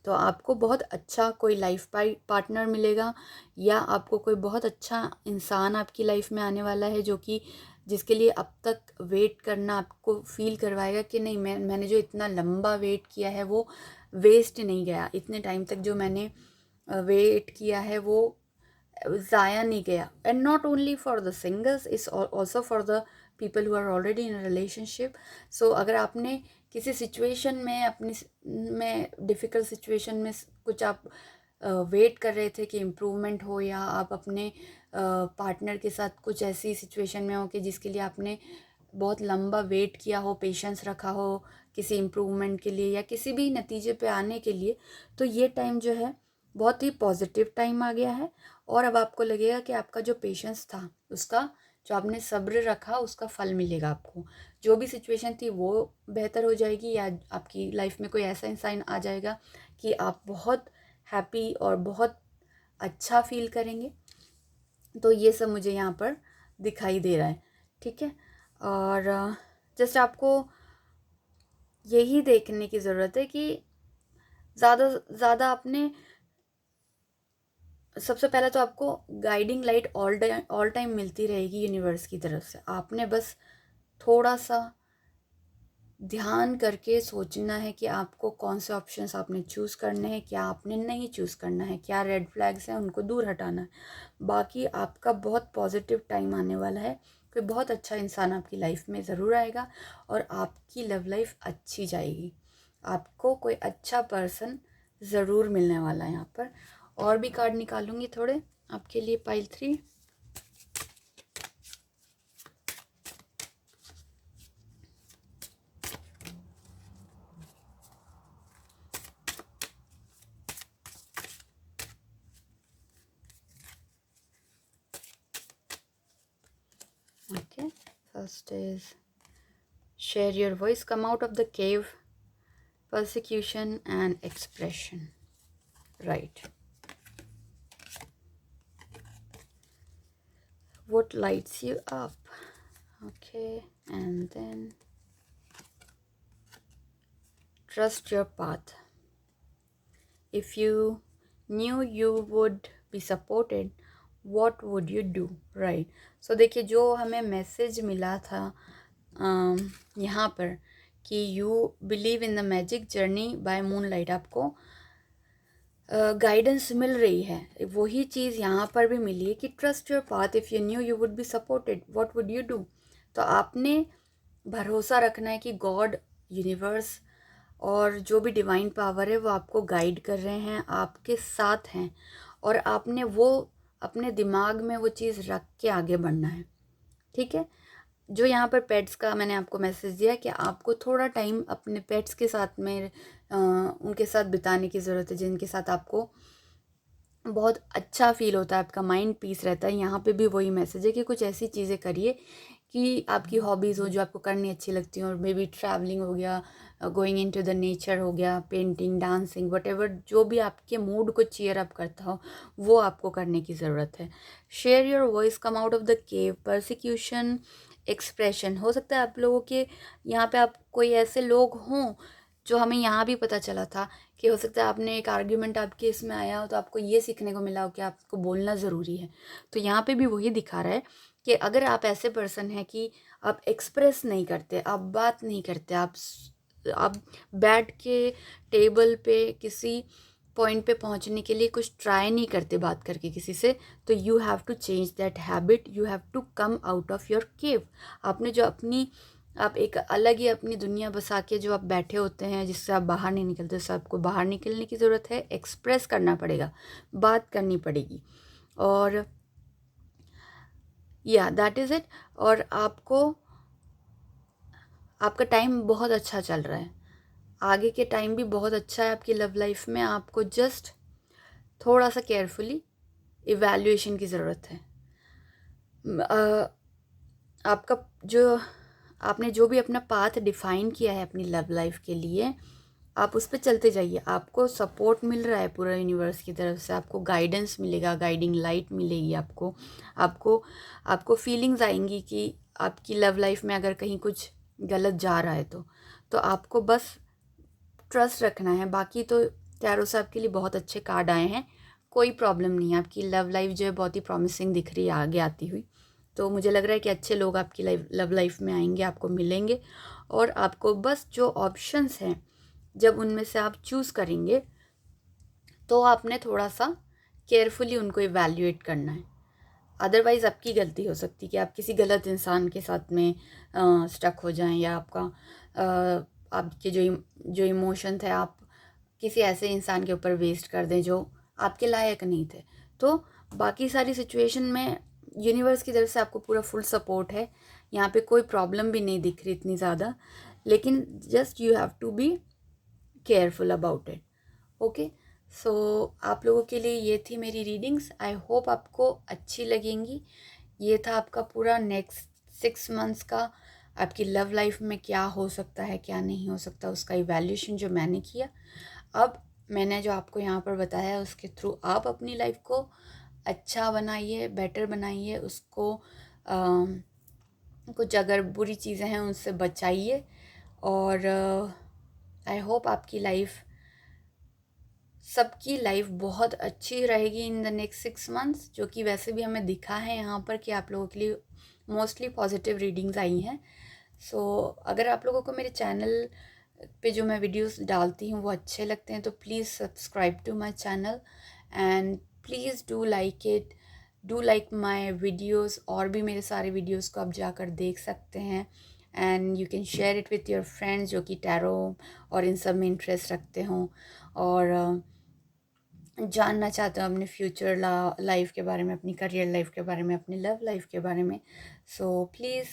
Speaker 1: तो आपको बहुत अच्छा कोई लाइफ पार्टनर मिलेगा, या आपको कोई बहुत अच्छा इंसान आपकी लाइफ में आने वाला है जो कि जिसके लिए अब तक वेट करना आपको फील करवाएगा कि नहीं, मैंने जो इतना लंबा वेट किया है वो वेस्ट नहीं गया। इतने टाइम तक जो मैंने वेट किया है वो ज़ाया नहीं गया। And not only for the singles, it's also for the people who are already in relationship. So अगर आपने किसी सिचुएशन में अपनी में डिफ़िकल्ट सिचुएशन में कुछ आप वेट कर रहे थे कि इम्प्रूवमेंट हो, या आप अपने पार्टनर के साथ कुछ ऐसी सिचुएशन में हो कि जिसके लिए आपने बहुत लंबा वेट किया हो, पेशेंस रखा हो किसी इम्प्रूवमेंट के लिए या किसी भी नतीजे पे आने के लिए, तो ये टाइम जो है बहुत ही पॉजिटिव टाइम आ गया है। और अब आपको लगेगा कि आपका जो पेशेंस था, उसका जो आपने सब्र रखा, उसका फल मिलेगा आपको। जो भी सिचुएशन थी वो बेहतर हो जाएगी, या आपकी लाइफ में कोई ऐसा इंसान आ जाएगा कि आप बहुत हैप्पी और बहुत अच्छा फील करेंगे। तो ये सब मुझे यहाँ पर दिखाई दे रहा है, ठीक है। और जस्ट आपको यही देखने की ज़रूरत है कि ज़्यादा ज़्यादा आपने, सबसे पहले तो आपको गाइडिंग लाइट ऑल टाइम मिलती रहेगी यूनिवर्स की तरफ से। आपने बस थोड़ा सा ध्यान करके सोचना है कि आपको कौन से ऑप्शंस आपने चूज़ करने हैं, क्या आपने नहीं चूज़ करना है, क्या रेड फ्लैग्स हैं उनको दूर हटाना है। बाकी आपका बहुत पॉजिटिव टाइम आने वाला है। कोई बहुत अच्छा इंसान आपकी लाइफ में ज़रूर आएगा और आपकी लव लाइफ अच्छी जाएगी। आपको कोई अच्छा पर्सन ज़रूर मिलने वाला है यहाँ पर। और भी कार्ड निकालूंगी थोड़े आपके लिए, pile 3। Okay, first is share your voice, come out of the cave, persecution and expression. Right. What lights you up? Okay, and then trust your path. If you knew you would be supported, what would you do? Right. So देखिए, जो हमें मैसेज मिला था यहाँ पर कि you believe in the magic journey by moonlight, आपको गाइडेंस मिल रही है। वही चीज़ यहाँ पर भी मिली है कि trust your path, if you new you would be supported what would you do. तो आपने भरोसा रखना है कि गॉड, यूनिवर्स और जो भी डिवाइन पावर है वो आपको गाइड कर रहे हैं, आपके साथ हैं, और आपने वो अपने दिमाग में वो चीज़ रख के आगे बढ़ना है, ठीक है। जो यहाँ पर पेट्स का मैंने आपको मैसेज दिया कि आपको थोड़ा टाइम अपने पेट्स के साथ में उनके साथ बिताने की ज़रूरत है, जिनके साथ आपको बहुत अच्छा फील होता है, आपका माइंड पीस रहता है। यहाँ पे भी वही मैसेज है कि कुछ ऐसी चीज़ें करिए कि आपकी हॉबीज़ हो जो आपको करनी अच्छी लगती हैं, और मे बी ट्रैवलिंग हो गया, गोइंग इनटू द नेचर हो गया, पेंटिंग, डांसिंग, वटेवर जो भी आपके मूड को चीयर अप करता हो वो आपको करने की ज़रूरत है। Share your voice, come out of the cave, persecution, expression. हो सकता है आप लोगों के यहाँ पे आप कोई ऐसे लोग हों जो हमें यहाँ भी पता चला था कि हो सकता है आपने एक आर्ग्यूमेंट आपके इसमें आया हो तो आपको ये सीखने को मिला हो कि आपको बोलना ज़रूरी है। तो यहाँ पे भी वही दिखा रहा है कि अगर आप ऐसे पर्सन हैं कि आप एक्सप्रेस नहीं करते, आप बात नहीं करते, आप बैठ के टेबल पे किसी पॉइंट पे पहुंचने के लिए कुछ ट्राई नहीं करते बात करके किसी से, तो you have to change that habit, you have to come out of your cave. आपने जो आप एक अलग ही अपनी दुनिया बसा के जो आप बैठे होते हैं, जिससे आप बाहर नहीं निकलते, उससे आपको बाहर निकलने की ज़रूरत है। एक्सप्रेस करना पड़ेगा, बात करनी पड़ेगी, और या दैट इज़ इट। और आपका टाइम बहुत अच्छा चल रहा है, आगे के टाइम भी बहुत अच्छा है आपकी लव लाइफ में। आपको जस्ट थोड़ा सा केयरफुली इवैल्यूएशन की ज़रूरत है। आपका जो आपने जो भी अपना पाथ डिफाइन किया है अपनी लव लाइफ के लिए, आप उस पर चलते जाइए। आपको सपोर्ट मिल रहा है पूरा यूनिवर्स की तरफ से, आपको गाइडेंस मिलेगा, गाइडिंग लाइट मिलेगी आपको। आपको फीलिंग्स आएंगी कि आपकी लव लाइफ में अगर कहीं कुछ गलत जा रहा है तो आपको बस ट्रस्ट रखना है। बाकी तो टैरो से आपके लिए बहुत अच्छे कार्ड आए हैं, कोई प्रॉब्लम नहीं है। आपकी लव लाइफ जो है बहुत ही प्रॉमिसिंग दिख रही है आगे आती हुई। तो मुझे लग रहा है कि अच्छे लोग आपकी लव लाइफ में आएंगे, आपको मिलेंगे, और आपको बस जो ऑप्शंस हैं जब उनमें से आप चूज़ करेंगे तो आपने थोड़ा सा केयरफुली उनको इवैल्यूएट करना है। अदरवाइज़ आपकी गलती हो सकती है कि आप किसी गलत इंसान के साथ में स्टक हो जाएं, या आपका आपके जो इमोशन थे आप किसी ऐसे इंसान के ऊपर वेस्ट कर दें जो आपके लायक नहीं थे। तो बाकी सारी सिचुएशन में यूनिवर्स की तरफ से आपको पूरा फुल सपोर्ट है, यहाँ पे कोई प्रॉब्लम भी नहीं दिख रही इतनी ज़्यादा, लेकिन just you have to be careful about it. Okay, so आप लोगों के लिए ये थी मेरी रीडिंग्स। आई होप आपको अच्छी लगेंगी। ये था आपका पूरा नेक्स्ट 6 मंथ्स का आपकी लव लाइफ में क्या हो सकता है क्या नहीं हो सकता, उसका इवैल्यूएशन जो मैंने किया। अब मैंने जो आपको यहाँ पर बताया उसके थ्रू आप अपनी लाइफ को अच्छा बनाइए, बेटर बनाइए उसको। कुछ अगर बुरी चीज़ें हैं उनसे बचाइए, और आई होप आपकी लाइफ, सबकी लाइफ बहुत अच्छी रहेगी इन द नेक्स्ट 6 मंथ्स, जो कि वैसे भी हमें दिखा है यहाँ पर कि आप लोगों के लिए मोस्टली पॉजिटिव रीडिंग्स आई हैं। सो अगर आप लोगों को मेरे चैनल पे जो मैं वीडियोस डालती हूँ वो अच्छे लगते हैं तो please subscribe to my channel, and please do like it, do like my videos. और भी मेरे सारे वीडियोस को आप जाकर देख सकते हैं, and you can share it with your friends जो कि टैरो और इन सब में इंटरेस्ट रखते हों, और जानना चाहते हो अपने फ्यूचर लाइफ के बारे में, अपनी करियर लाइफ के बारे में, अपनी लव लाइफ के बारे में। So please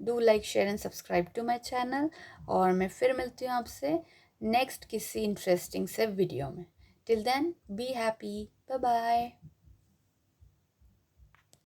Speaker 1: do like, share and subscribe to my channel, और मैं फिर मिलती हूँ आपसे नेक्स्ट किसी इंटरेस्टिंग से वीडियो में। Till then be happy, bye bye.